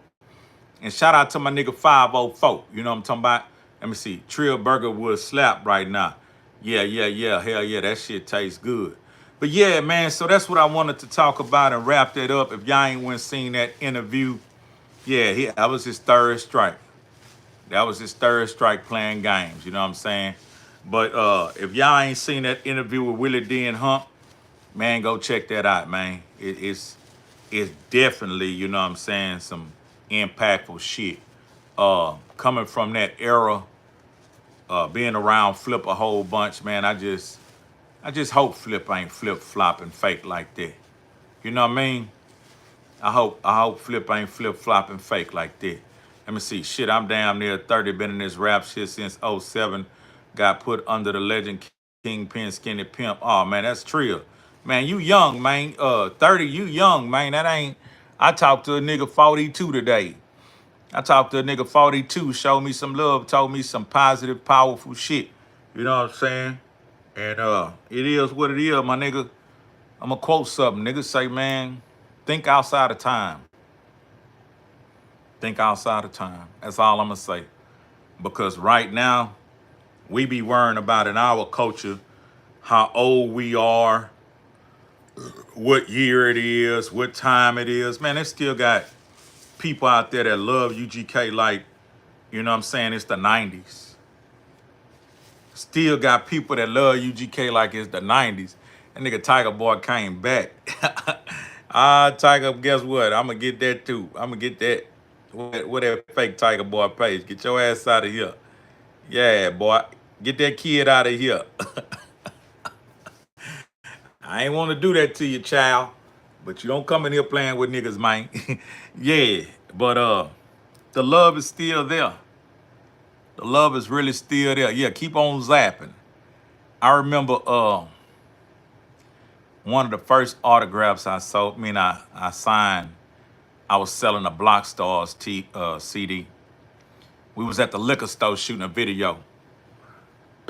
And shout out to my nigga 504. You know what I'm talking about? Let me see. Trill Burger would slap right now. Yeah, yeah, yeah. Hell yeah, that shit tastes good. But yeah, man, so that's what I wanted to talk about and wrap that up. If y'all ain't went seen that interview, yeah, that was his third strike. That was his third strike playing games. You know what I'm saying? But if y'all ain't seen that interview with Willie D and Hump, man, go check that out, man. It's definitely, you know what I'm saying, some impactful shit. Coming from that era, being around Flip a whole bunch, man, I just hope Flip ain't flip-flopping fake like that. You know what I mean? I hope Flip ain't flip-flopping fake like that. Let me see. Shit, I'm damn near 30, been in this rap shit since '07. Got put under the legend Kingpin Skinny Pimp. Oh man, that's trill. Man, you young, man. 30, you young, man. That ain't I talked to a nigga 42 today. I talked to a nigga 42, showed me some love, told me some positive, powerful shit. You know what I'm saying? And it is what it is, my nigga. I'ma quote something. Niggas say, man, think outside of time. Think outside of time. That's all I'm gonna say. Because right now, we be worrying about in our culture how old we are, what year it is, what time it is. Man, they still got people out there that love UGK like, you know what I'm saying, it's the 90s. Still got people that love UGK like it's the 90s. That nigga Tiger Boy came back. Tiger, guess what? I'm gonna get that too. I'm gonna get that. What that fake Tiger Boy page? Get your ass out of here. Yeah, boy. Get that kid out of here. I ain't want to do that to you, child. But you don't come in here playing with niggas, man. Yeah, but the love is still there. The love is really still there. Yeah, keep on zapping. I remember one of the first autographs I sold. I signed. I was selling a Block Stars CD. We was at the liquor store shooting a video.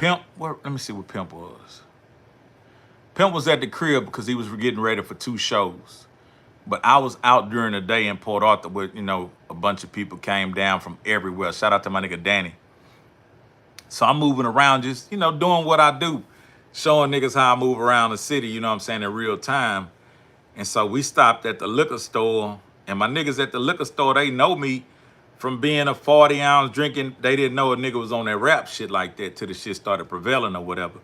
Let me see what Pimp was. Pimp was at the crib because he was getting ready for 2 shows. But I was out during the day in Port Arthur with, a bunch of people came down from everywhere. Shout out to my nigga Danny. So I'm moving around just, doing what I do. Showing niggas how I move around the city, you know what I'm saying, in real time. And so we stopped at the liquor store. And my niggas at the liquor store, they know me from being a 40-ounce drinking. They didn't know a nigga was on that rap shit like that till the shit started prevailing or whatever.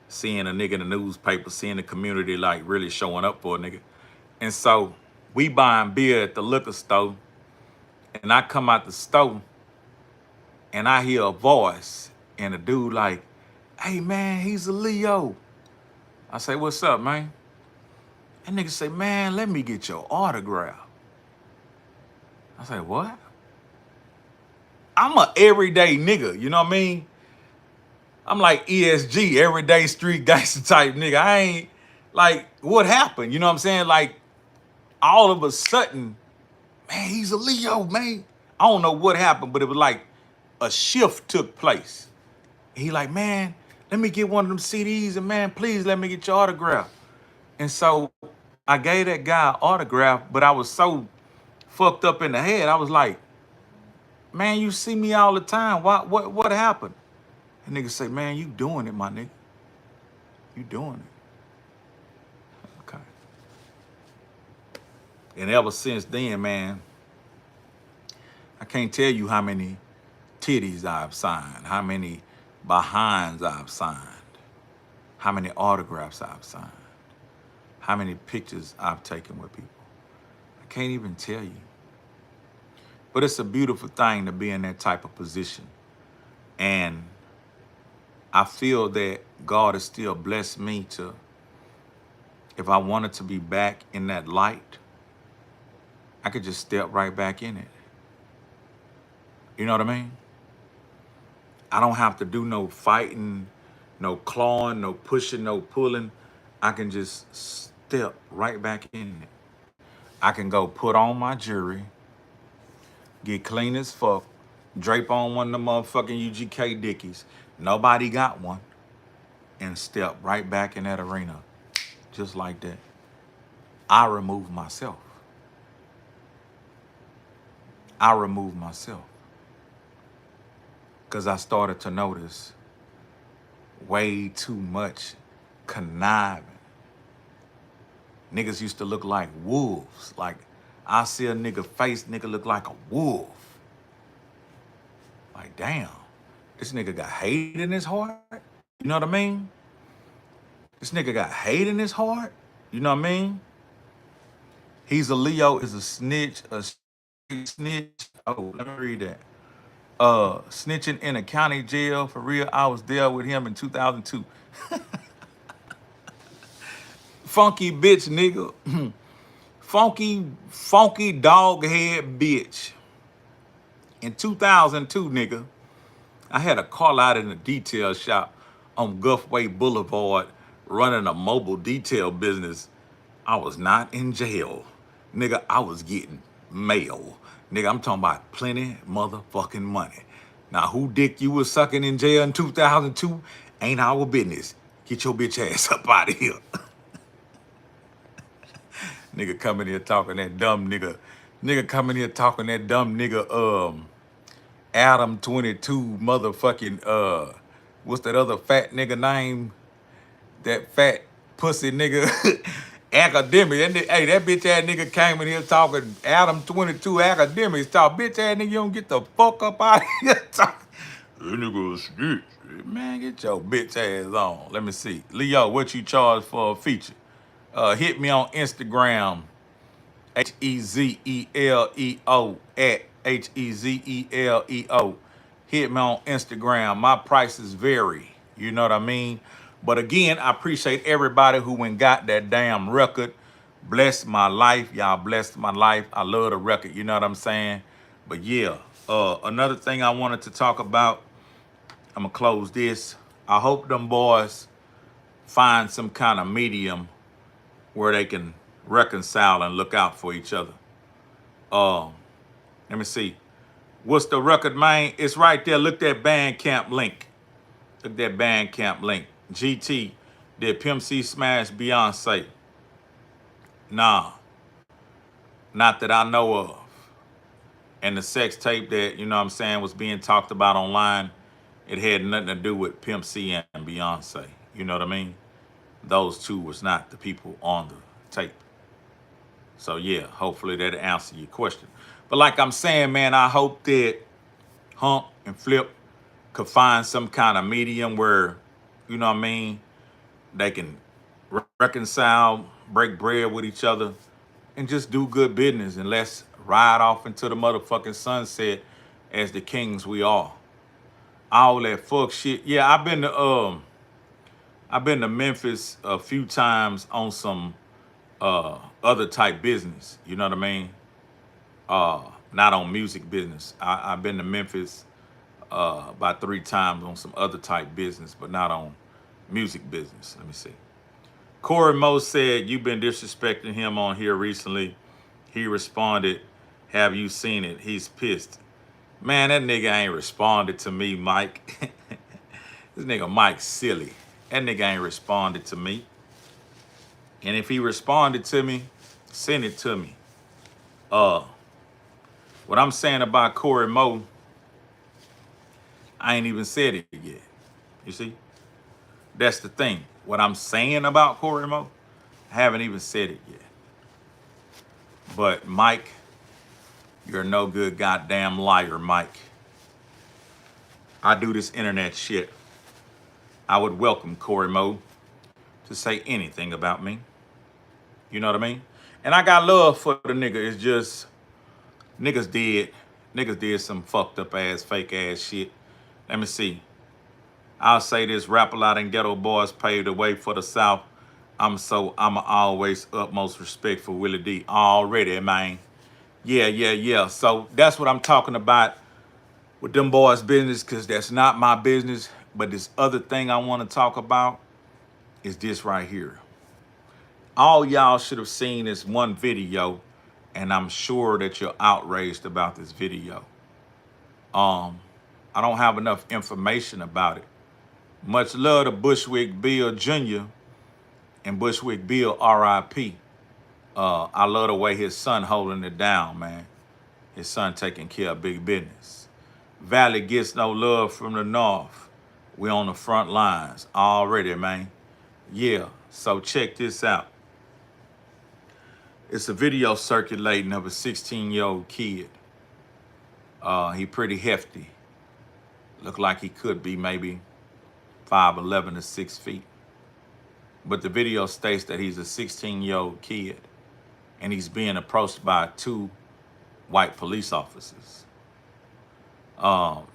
Seeing a nigga in the newspaper, seeing the community like really showing up for a nigga. And so we buying beer at the liquor store. And I come out the store and I hear a voice and a dude like, hey man, he's a Leo. I say, what's up, man? That nigga say, man, let me get your autograph. I say, what? I'm a everyday nigga, you know what I mean? I'm like ESG, everyday street gangster type nigga. I ain't like, what happened? You know what I'm saying? Like, all of a sudden, man, he's a Leo, man. I don't know what happened, but it was like a shift took place. He like, man, let me get one of them CDs and man, please let me get your autograph. And so I gave that guy an autograph, but I was so fucked up in the head. I was like, man, you see me all the time. What happened? And nigga say, man, you doing it, my nigga. You doing it. Okay. And ever since then, man, I can't tell you how many titties I've signed, how many behinds I've signed, how many autographs I've signed, how many pictures I've taken with people. I can't even tell you. But it's a beautiful thing to be in that type of position. And I feel that God has still blessed me to, if I wanted to be back in that light, I could just step right back in it. You know what I mean? I don't have to do no fighting, no clawing, no pushing, no pulling. I can just step right back in it. I can go put on my jewelry, get clean as fuck, drape on one of the motherfucking UGK Dickies. Nobody got one. And step right back in that arena. Just like that. I remove myself. I remove myself. Because I started to notice way too much conniving. Niggas used to look like wolves. Like, I see a nigga face, nigga look like a wolf. Like, damn, this nigga got hate in his heart. You know what I mean? This nigga got hate in his heart. You know what I mean? He's a Leo, is a snitch, a snitch. Oh, let me read that. Snitching in a county jail for real. I was there with him in 2002. Funky bitch, nigga. funky dog head bitch. In 2002, nigga, I had a call out in a detail shop on Guffway Boulevard running a mobile detail business. I was not in jail. Nigga, I was getting mail. Nigga, I'm talking about plenty motherfucking money. Now, who dick you was sucking in jail in 2002 ain't our business. Get your bitch ass up out of here. Nigga coming here talking that dumb nigga. Nigga coming here talking that dumb nigga, Adam 22 motherfucking, what's that other fat nigga name? That fat pussy nigga. Academic. Hey, that bitch ass nigga came in here talking Adam 22 academics talk. Bitch ass nigga, you don't get the fuck up out of here. That nigga was snitch. Man, get your bitch ass on. Let me see. Leo, what you charge for a feature? Hit me on Instagram, HEZELEO at HEZELEO. Hit me on Instagram. My prices vary. You know what I mean? But again, I appreciate everybody who went got that damn record. Blessed my life. Y'all blessed my life. I love the record. You know what I'm saying? But yeah, another thing I wanted to talk about, I'm going to close this. I hope them boys find some kind of medium where they can reconcile and look out for each other. Let me see. What's the record, man? It's right there. Look that Bandcamp link. Look that Bandcamp link. GT did Pimp C smash Beyonce? Nah, not that I know of. And the sex tape that, you know what I'm saying, was being talked about online, it had nothing to do with Pimp C and Beyonce. You know what I mean? Those two was not the people on the tape. So yeah, hopefully that'll answer your question. But like I'm saying, man, I hope that Hump and Flip could find some kind of medium where, you know what I mean, they can reconcile, break bread with each other, and just do good business, and let's ride off into the motherfucking sunset as the kings we are. All that fuck shit. Yeah, I've been to Memphis a few times on some other type business. You know what I mean? Not on music business. I've been to Memphis about 3 times on some other type business, but not on music business. Let me see. Corey Moe said, you've been disrespecting him on here recently. He responded, have you seen it? He's pissed. Man, that nigga ain't responded to me, Mike. This nigga Mike's silly. That nigga ain't responded to me. And if he responded to me, send it to me. What I'm saying about Corey Moe, I ain't even said it yet. You see? That's the thing. What I'm saying about Corey Moe, I haven't even said it yet. But Mike, you're no good goddamn liar, Mike. I do this internet shit. I would welcome Corey Moe to say anything about me. You know what I mean? And I got love for the nigga. It's just niggas did some fucked up ass, fake ass shit. Let me see. I'll say this, Rap-A-Lot and Ghetto Boys paved the way for the South. I'm always utmost respect for Willie D. Already, man. Yeah. So that's what I'm talking about with them boys' business, because that's not my business. But this other thing I want to talk about is this right here. All y'all should have seen this one video and I'm sure that you're outraged about this video. I don't have enough information about it. Much love to Bushwick Bill Jr. and Bushwick Bill R.I.P. I love the way his son holding it down, man. His son taking care of big business. Valley gets no love from the North. We on the front lines already, man. Yeah, so check this out. It's a video circulating of a 16-year-old kid. He pretty hefty. Look like he could be maybe 5'11" to 6 feet. But the video states that he's a 16-year-old kid and he's being approached by 2 white police officers.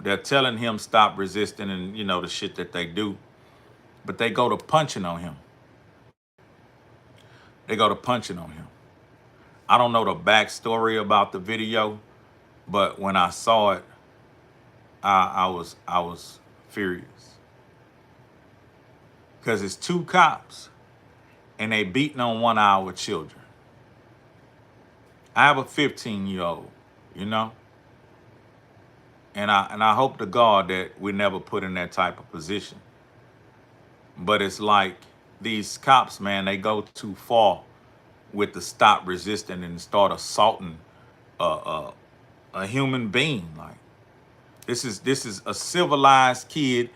They're telling him stop resisting and, you know, the shit that they do. But they go to punching on him. They go to punching on him. I don't know the backstory about the video, but when I saw it, I was furious. Because it's 2 cops and they beating on one of our children. I have a 15-year-old, you know? And I hope to God that we never put in that type of position. But it's like these cops, man, they go too far with the stop resisting and start assaulting a human being. Like this is a civilized kid.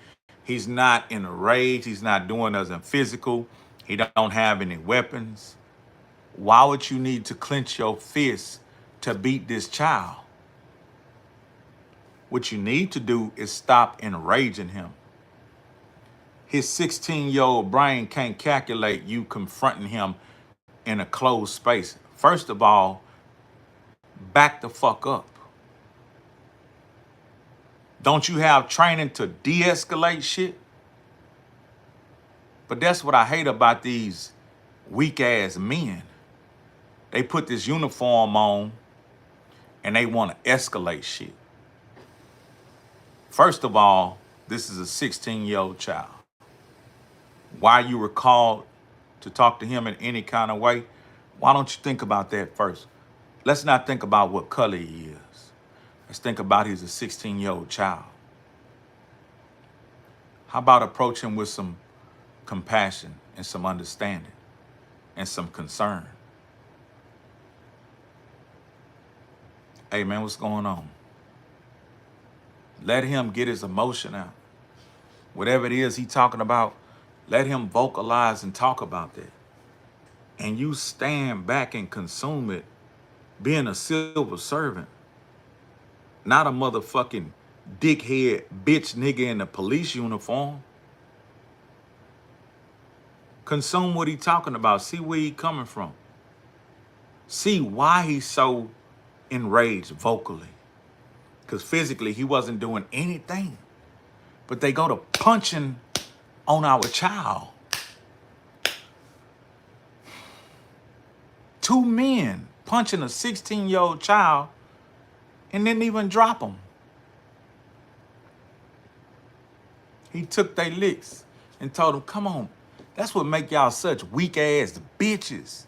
He's not in a rage. He's not doing nothing physical. He don't have any weapons. Why would you need to clench your fist to beat this child? What you need to do is stop enraging him. His 16-year-old brain can't calculate you confronting him in a closed space. First of all, back the fuck up. Don't you have training to de-escalate shit? But that's what I hate about these weak-ass men. They put this uniform on and they want to escalate shit. First of all, this is a 16-year-old child. Why you were called to talk to him in any kind of way, why don't you think about that first? Let's not think about what color he is. Let's think about he's a 16-year-old child. How about approach him with some compassion and some understanding and some concern? Hey, man, what's going on? Let him get his emotion out. Whatever it is he's talking about, let him vocalize and talk about that. And you stand back and consume it, being a civil servant, not a motherfucking dickhead bitch nigga in a police uniform. Consume what he talking about. See where he coming from. See why he's so enraged vocally. Because physically he wasn't doing anything. But they go to punching on our child. 2 men punching a 16-year-old child and didn't even drop him. He took their licks and told them, come on, that's what make y'all such weak ass bitches.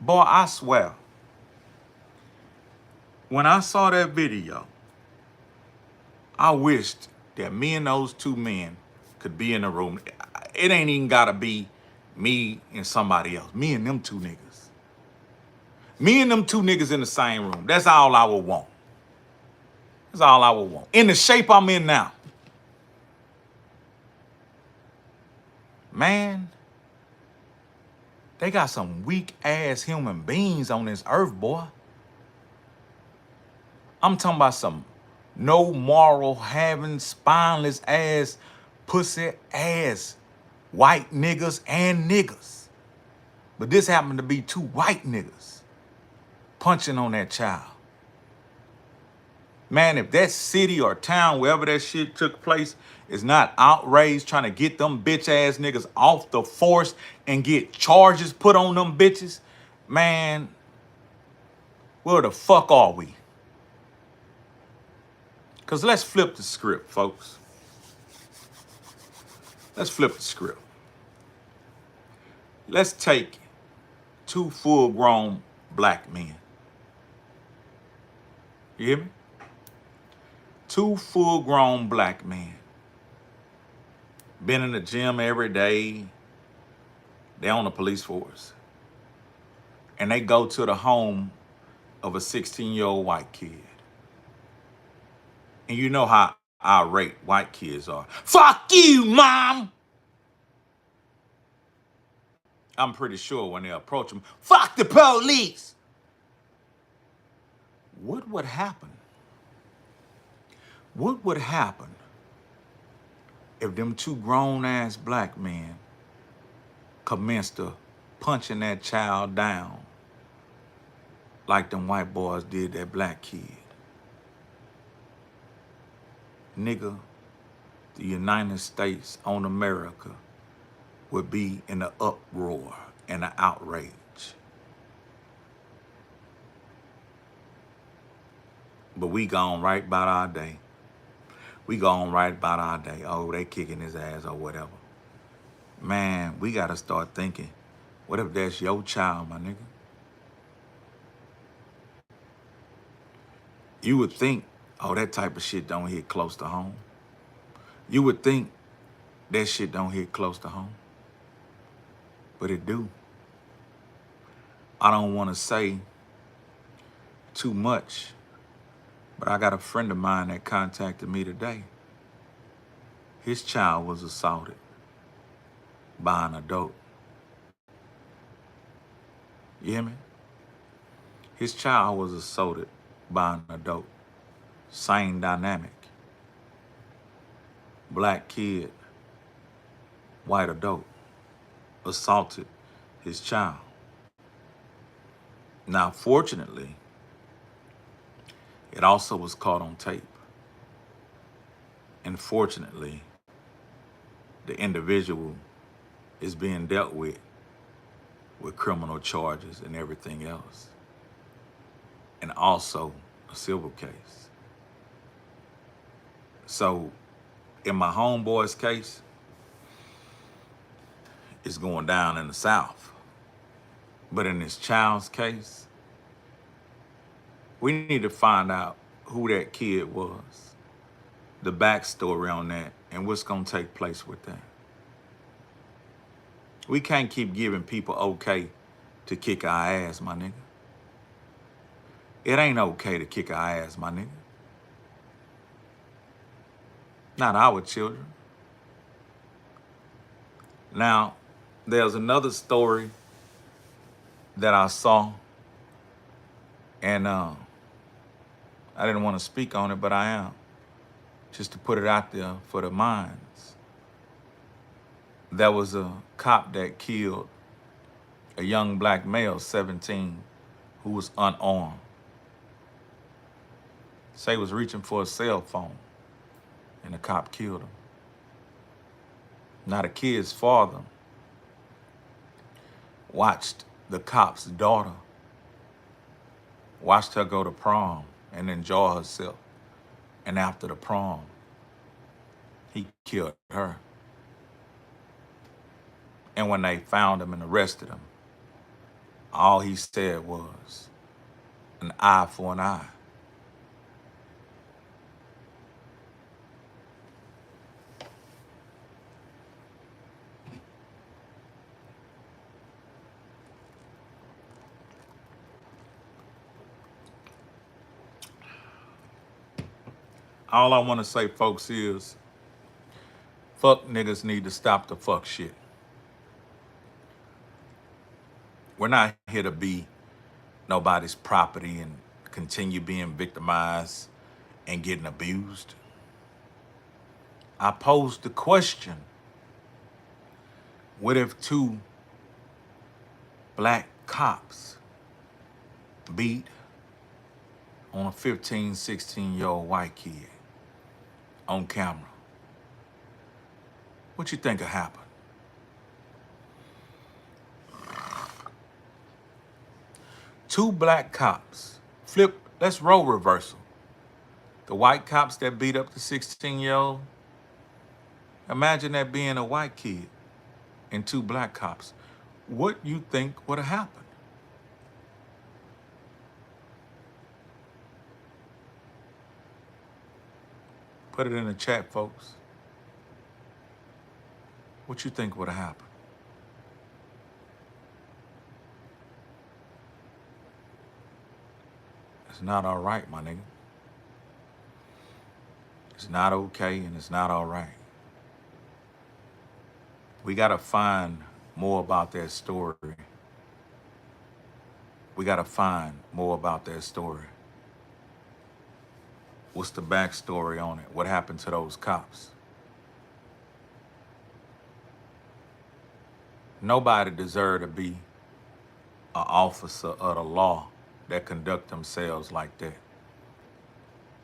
Boy, I swear, when I saw that video, I wished that me and those 2 men could be in the room. It ain't even gotta be me and somebody else. Me and them 2 niggas. Me and them 2 niggas in the same room. That's all I would want. That's all I would want. In the shape I'm in now. Man, they got some weak ass human beings on this earth, boy. I'm talking about some no moral having, spineless ass, pussy ass white niggas and niggas. But this happened to be 2 white niggas punching on that child. Man, if that city or town, wherever that shit took place, is not outraged trying to get them bitch ass niggas off the force and get charges put on them bitches, man, where the fuck are we? Because let's flip the script, folks. Let's flip the script. Let's take 2 full-grown black men. You hear me? 2 full-grown black men. Been in the gym every day. They on the police force. And they go to the home of a 16-year-old white kid. And you know how irate white kids are. Fuck you, mom! I'm pretty sure when they approach them, fuck the police! What would happen? What would happen if them 2 grown-ass black men commenced to punching that child down like them white boys did that black kid? Nigga, the United States on America would be in an uproar and an outrage. But we gone right about our day. We gone right about our day. Oh, they kicking his ass or whatever. Man, we gotta start thinking, what if that's your child, my nigga? You would think, oh, that type of shit don't hit close to home. You would think that shit don't hit close to home. But it do. I don't want to say too much, but I got a friend of mine that contacted me today. His child was assaulted by an adult. You hear me? His child was assaulted by an adult. Same dynamic. Black kid, white adult, assaulted his child. Now, fortunately, it also was caught on tape. And fortunately, the individual is being dealt with criminal charges and everything else. And also a civil case. So in my homeboy's case, it's going down in the South. But in this child's case, we need to find out who that kid was, the backstory on that, and what's gonna take place with that. We can't keep giving people okay to kick our ass, my nigga. It ain't okay to kick our ass, my nigga. Not our children. Now, there's another story that I saw, and I didn't want to speak on it, but I am, just to put it out there for the minds. There was a cop that killed a young black male, 17, who was unarmed. Say he was reaching for a cell phone, and the cop killed him. Now the kid's father watched the cop's daughter, watched her go to prom and enjoy herself. And after the prom, he killed her. And when they found him and arrested him, all he said was, an eye for an eye. All I want to say, folks, is fuck niggas need to stop the fuck shit. We're not here to be nobody's property and continue being victimized and getting abused. I posed the question, what if 2 black cops beat on a 15, 16-year-old white kid on camera? What you think will happen? Two black cops, let's role reversal. The white cops that beat up the 16-year-old, imagine that being a white kid and 2 black cops. What you think would have happened? Put it in the chat, folks. What you think would have happened? It's not all right, my nigga. It's not okay and it's not all right. We got to find more about that story. We got to find more about that story. What's the backstory on it? What happened to those cops? Nobody deserved to be an officer of the law that conduct themselves like that.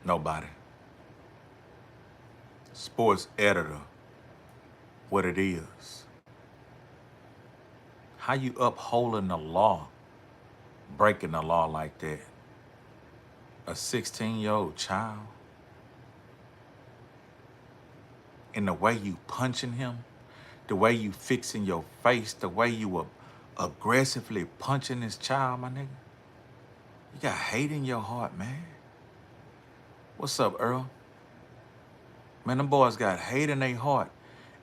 Nobody. Sports editor, what it is. How you upholding the law, breaking the law like that? A 16-year-old child? And the way you punching him, the way you fixing your face, the way you were aggressively punching this child, my nigga. You got hate in your heart, man. What's up, Earl? Man, them boys got hate in their heart.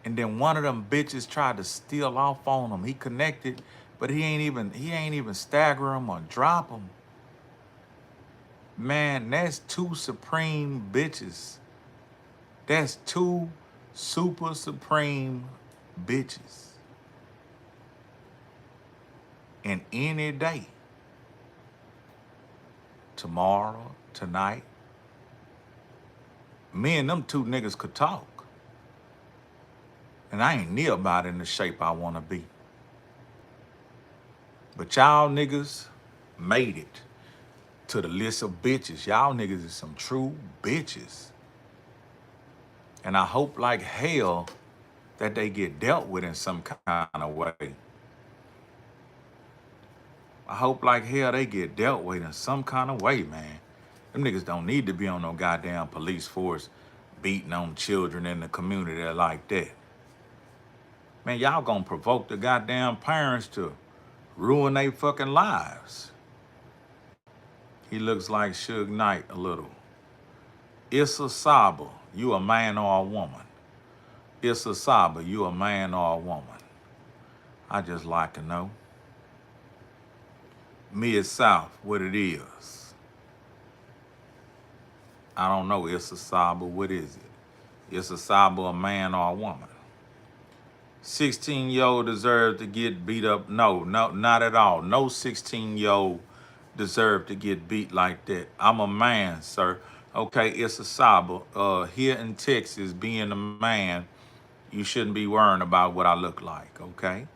And then one of them bitches tried to steal off on him. He connected, but he ain't even stagger him or drop him. Man, that's two supreme bitches. That's two super supreme bitches. And any day, tomorrow, tonight, me and them two niggas could talk. And I ain't near about in the shape I want to be. But y'all niggas made it to the list of bitches. Y'all niggas is some true bitches. And I hope like hell that they get dealt with in some kind of way. I hope like hell they get dealt with in some kind of way, man. Them niggas don't need to be on no goddamn police force beating on children in the community like that. Man, y'all gonna provoke the goddamn parents to ruin their fucking lives. He looks like Suge Knight a little. Issa Saba, you a man or a woman? Issa Saba, you a man or a woman? I just like to know. Mid-South, what it is. I don't know, Issa Saba, what is it? Issa Saba a man or a woman? 16-year-old deserve to get beat up? No, not at all. No 16-year-old deserve to get beat like that. I'm a man, sir. Okay, it's a Saba. Here in Texas, being a man, you shouldn't be worrying about what I look like, okay?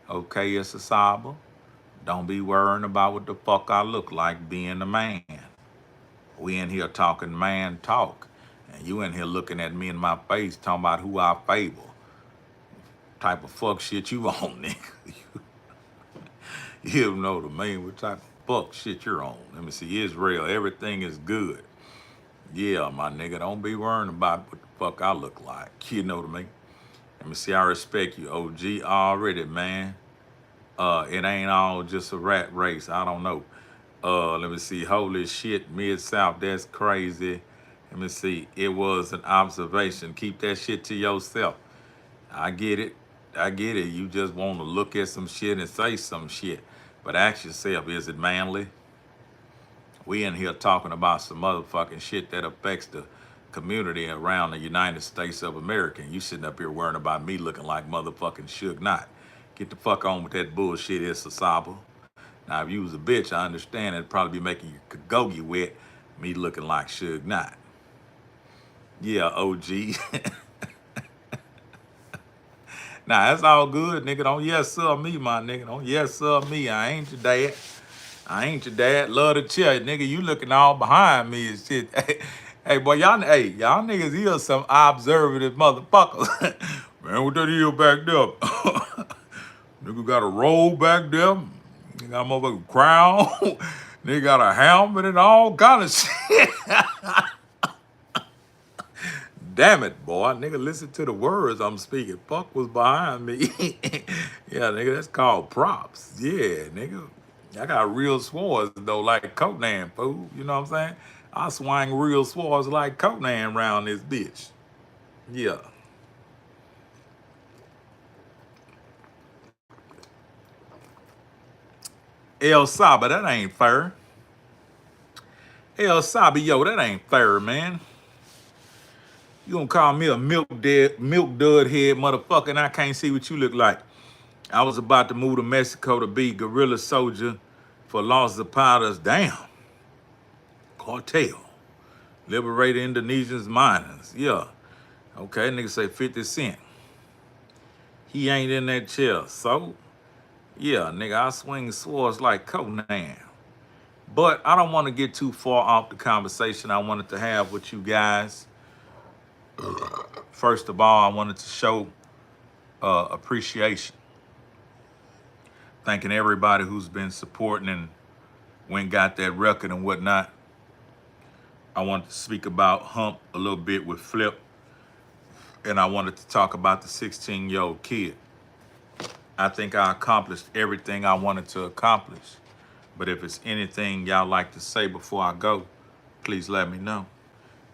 Okay, it's a Saba. Don't be worrying about what the fuck I look like being a man. We in here talking man talk. And you in here looking at me in my face talking about who I favor. Type of fuck shit you on, nigga. You know what I mean? What type of fuck shit you're on? Let me see. Israel, everything is good. Yeah, my nigga, don't be worrying about what the fuck I look like. You know what I mean? Let me see. I respect you, OG, already, man. It ain't all just a rat race. I don't know. Let me see. Holy shit, Mid-South, that's crazy. Let me see. It was an observation. Keep that shit to yourself. I get it. I get it. You just want to look at some shit and say some shit. But ask yourself, is it manly? We in here talking about some motherfucking shit that affects the community around the United States of America. And you sitting up here worrying about me looking like motherfucking Suge Knight. Get the fuck on with that bullshit, Issa Saba. Now, if you was a bitch, I understand it'd probably be making your kagogi wet, me looking like Suge Knight. Yeah, OG. Nah, that's all good, nigga. Don't yes sir me, my nigga. Don't yes sir me. I ain't your dad. I ain't your dad. Love to chill, nigga. You looking all behind me and shit. Hey, boy, y'all niggas here some observative motherfuckers. Man, what that is back there? Nigga got a roll back there. Nigga got a motherfucking crown. Nigga got a helmet and all kind of shit. Damn it, boy. Nigga, listen to the words I'm speaking. Fuck was behind me. Yeah, nigga, that's called props. Yeah, nigga. I got real swords, though, like Conan, fool. You know what I'm saying? I swing real swords like Conan around this bitch. Yeah. El Saba, that ain't fair. El Saba, yo, that ain't fair, man. You gonna call me a milk dud head motherfucker and I can't see what you look like. I was about to move to Mexico to be guerrilla soldier for Los Zapatas. Damn. Cartel. Liberated Indonesians miners. Yeah. Okay, nigga say 50 Cent. He ain't in that chair. So, yeah, nigga, I swing swords like Conan. But I don't want to get too far off the conversation I wanted to have with you guys. First of all, I wanted to show appreciation. Thanking everybody who's been supporting and went got that record and whatnot. I wanted to speak about Hump a little bit with Flip. And I wanted to talk about the 16-year-old kid. I think I accomplished everything I wanted to accomplish. But if it's anything y'all like to say before I go, please let me know.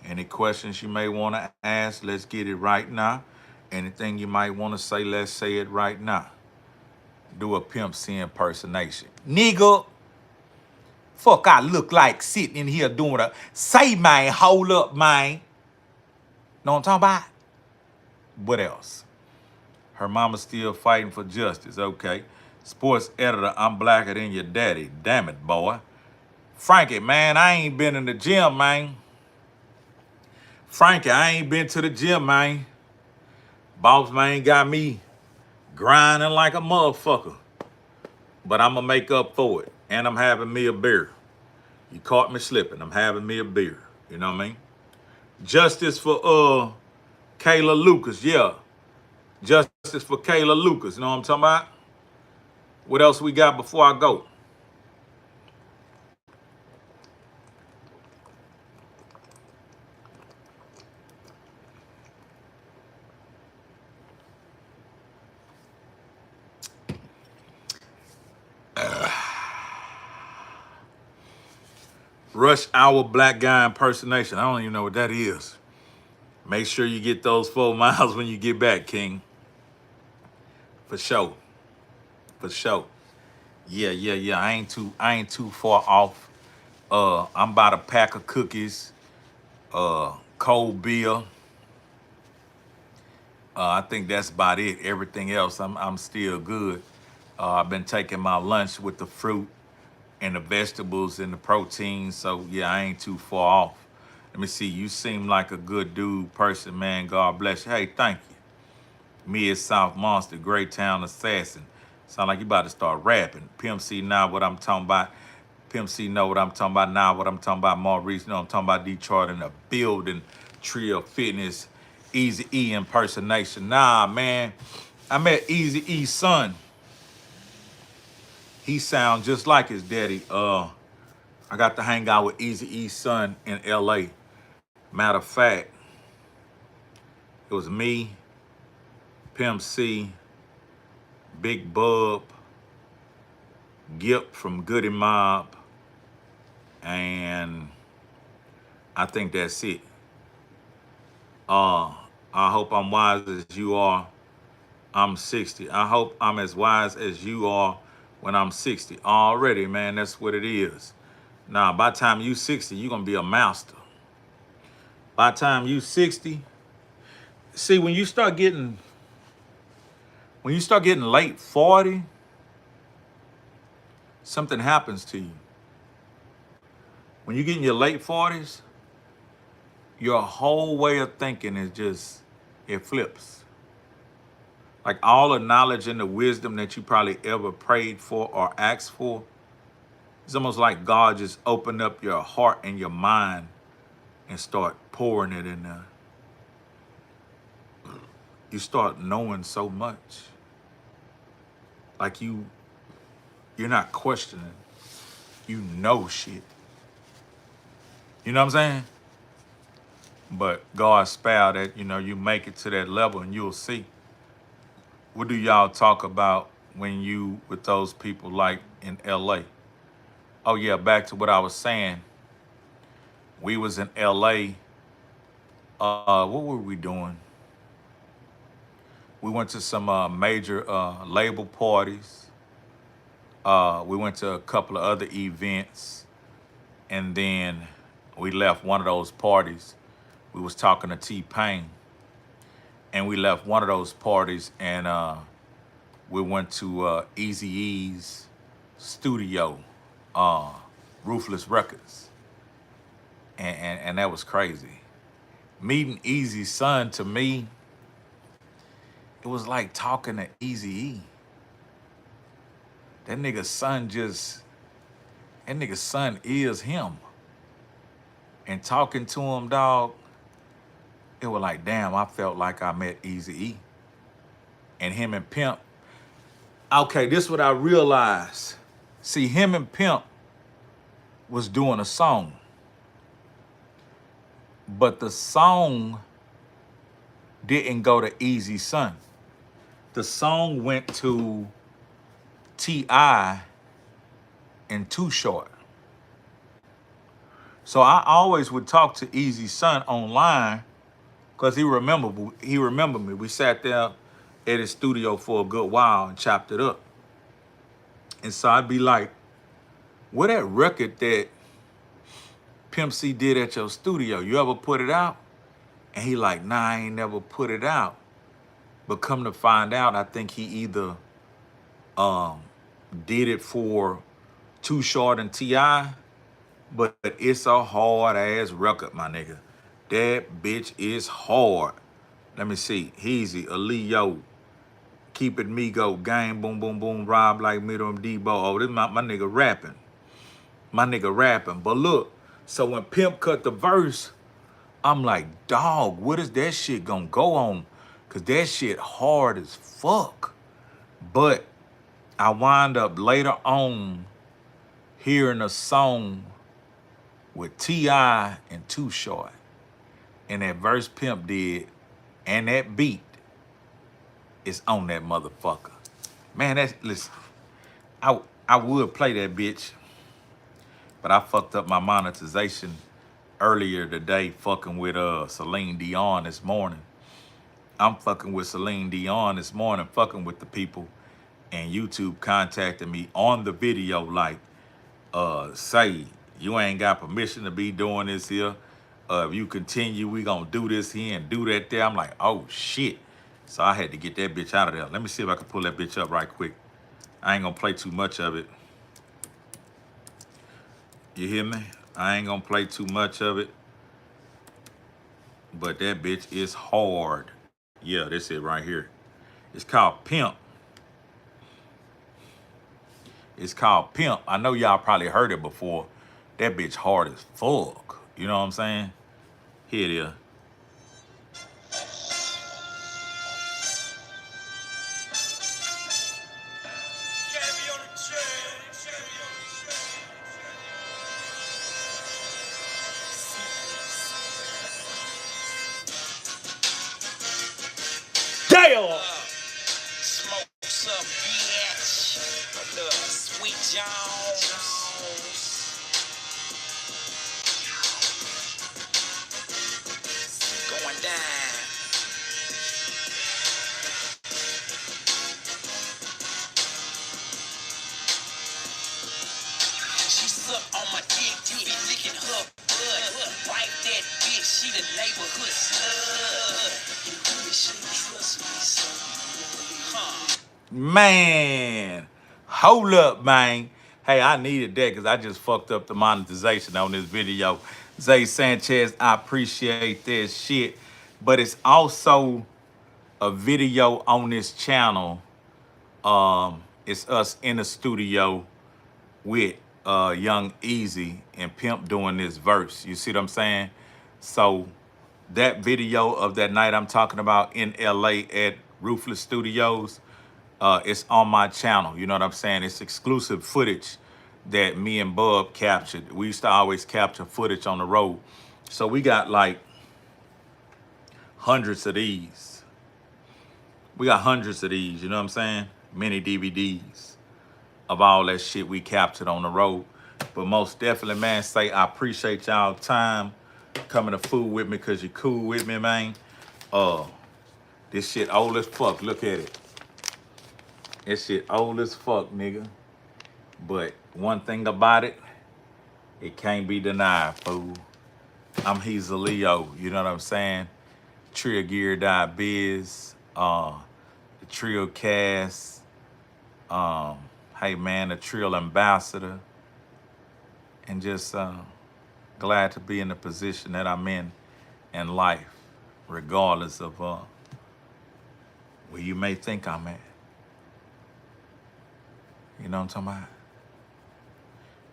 Any questions you may want to ask, let's get it right now. Anything you might want to say, let's say it right now. Do a Pimp C impersonation. Nigga, fuck I look like sitting in here doing a, say man, hold up man. Know what I'm talking about? What else? Her mama still fighting for justice. Okay. Sports editor, I'm blacker than your daddy. Damn it, boy. Frankie, man, I ain't been in the gym, man. Frankie, I ain't been to the gym, man. Boss man got me grinding like a motherfucker. But I'm going to make up for it. And I'm having me a beer. You caught me slipping. I'm having me a beer. You know what I mean? Justice for Kayla Lucas. Yeah. Justice for Kayla Lucas. You know what I'm talking about? What else we got before I go? Rush hour black guy impersonation. I don't even know what that is. Make sure you get those 4 miles when you get back, King. For sure. For sure. Yeah. I ain't too far off. I'm about a pack of cookies, cold beer. I think that's about it. Everything else, I'm still good. I've been taking my lunch with the fruit and the vegetables and the protein. So yeah, I ain't too far off. Let me see. You seem like a good dude, person, man. God bless you. Hey, thank you. Mid-South Monster, Great Town Assassin. Sound like you about to start rapping. Pimp C, now what I'm talking about. Pimp C, know what I'm talking about. Now what I'm talking about. Maurice, know I'm talking about. Detroit in the building. Trio Fitness. Easy E impersonation. Nah, man. I met Easy E's son. He sounds just like his daddy. I got to hang out with Easy E's son in LA. Matter of fact, it was me, Pimp C, Big Bub, Gip from Goody Mob, and I think that's it. I hope I'm wise as you are. I'm 60. I hope I'm as wise as you are when I'm 60. Already, man, that's what it is. Now, by the time you 60, you're gonna be a master. By the time you 60, see when you start getting late 40, something happens to you. When you get in your late 40s, your whole way of thinking is just, it flips. Like all the knowledge and the wisdom that you probably ever prayed for or asked for, it's almost like God just opened up your heart and your mind and start pouring it in there. You start knowing so much. Like you're not questioning. You know shit. You know what I'm saying? But God spelled that, you make it to that level and you'll see. What do y'all talk about when you with those people like in LA? Oh yeah, back to what I was saying. we was in LA. What were we doing? We went to some major label parties. We went to a couple of other events, and then we left one of those parties. We was talking to T-Pain, and we left one of those parties, and we went to Eazy-E's studio, uh, Ruthless Records, and that was crazy. Meeting Eazy's son, to me, it was like talking to Eazy-E. That nigga's son that nigga's son is him. And talking to him, dog, it was like, damn, I felt like I met Eazy-E. And him and Pimp. Okay, this is what I realized. See, him and Pimp was doing a song. But the song didn't go to Eazy's son. The song went to T.I. and Too Short. So I always would talk to Eazy's son online because he remembered me. We sat there at his studio for a good while and chopped it up. And so I'd be like, what that record that Pimp C did at your studio, you ever put it out? And he like, nah, I ain't never put it out. But come to find out, I think he either did it for Too Short and T.I., but it's a hard ass record, my nigga. That bitch is hard. Let me see. Heezy, Aaliyah, Keep It Me Go, Gang, Boom, Boom, Boom, Rob Like Middle Debo. Oh, this my nigga rapping. My nigga rapping. But look, so when Pimp cut the verse, I'm like, dog, what is that shit gonna go on? Cause that shit hard as fuck. But I wind up later on hearing a song with T.I. and Too Short. And that verse Pimp did, and that beat is on that motherfucker. Man, listen, I would play that bitch, but I fucked up my monetization earlier today fucking with Celine Dion this morning. I'm fucking with Celine Dion this morning, fucking with the people, and YouTube contacted me on the video like, say, you ain't got permission to be doing this here. If you continue, we gonna do this here and do that there. I'm like, oh shit. So I had to get that bitch out of there. Let me see if I can pull that bitch up right quick. I ain't gonna play too much of it. You hear me? I ain't gonna play too much of it. But that bitch is hard. Yeah, that's it right here. It's called Pimp. It's called Pimp. I know y'all probably heard it before. That bitch hard as fuck. You know what I'm saying? Here it is. Damn! Smoke some bitch. Sweet Jones. Going down. She suck on my dick, you be licking her butt. Wipe that bitch, she the neighborhood slut. You really shouldn't trust me, son. Man, hold up, man. Hey, I needed that because I just fucked up the monetization on this video. Zay Sanchez, I appreciate this shit. But it's also a video on this channel. It's us in the studio with Young Eazy and Pimp doing this verse. You see what I'm saying? So that video of that night I'm talking about in LA at Ruthless Studios, it's on my channel. You know what I'm saying? It's exclusive footage that me and Bub captured. We used to always capture footage on the road. So we got like hundreds of these. We got hundreds of these, you know what I'm saying? Many DVDs of all that shit we captured on the road. But most definitely, man, say I appreciate y'all time coming to food with me because you cool with me, man. This shit old as fuck. Look at it. This shit old as fuck, nigga. But one thing about it, it can't be denied, fool. I'm He's a Leo, you know what I'm saying? Trio Gear Biz, the Trio Cast, hey man, the Trio Ambassador, and just glad to be in the position that I'm in life, regardless of where you may think I'm at. You know what I'm talking about?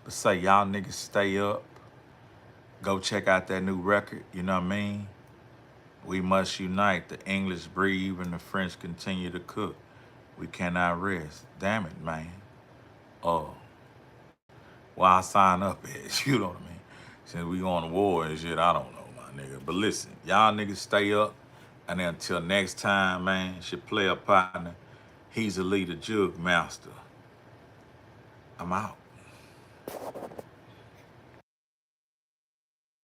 But say y'all niggas stay up, go check out that new record, you know what I mean? We must unite, the English breathe and the French continue to cook. We cannot rest. Damn it, man. Oh, why I sign up at? You know what I mean? Since we on the war and shit, I don't know, my nigga. But listen, y'all niggas stay up. And until next time, man, it's your player partner. He's a leader, jug master. I'm out.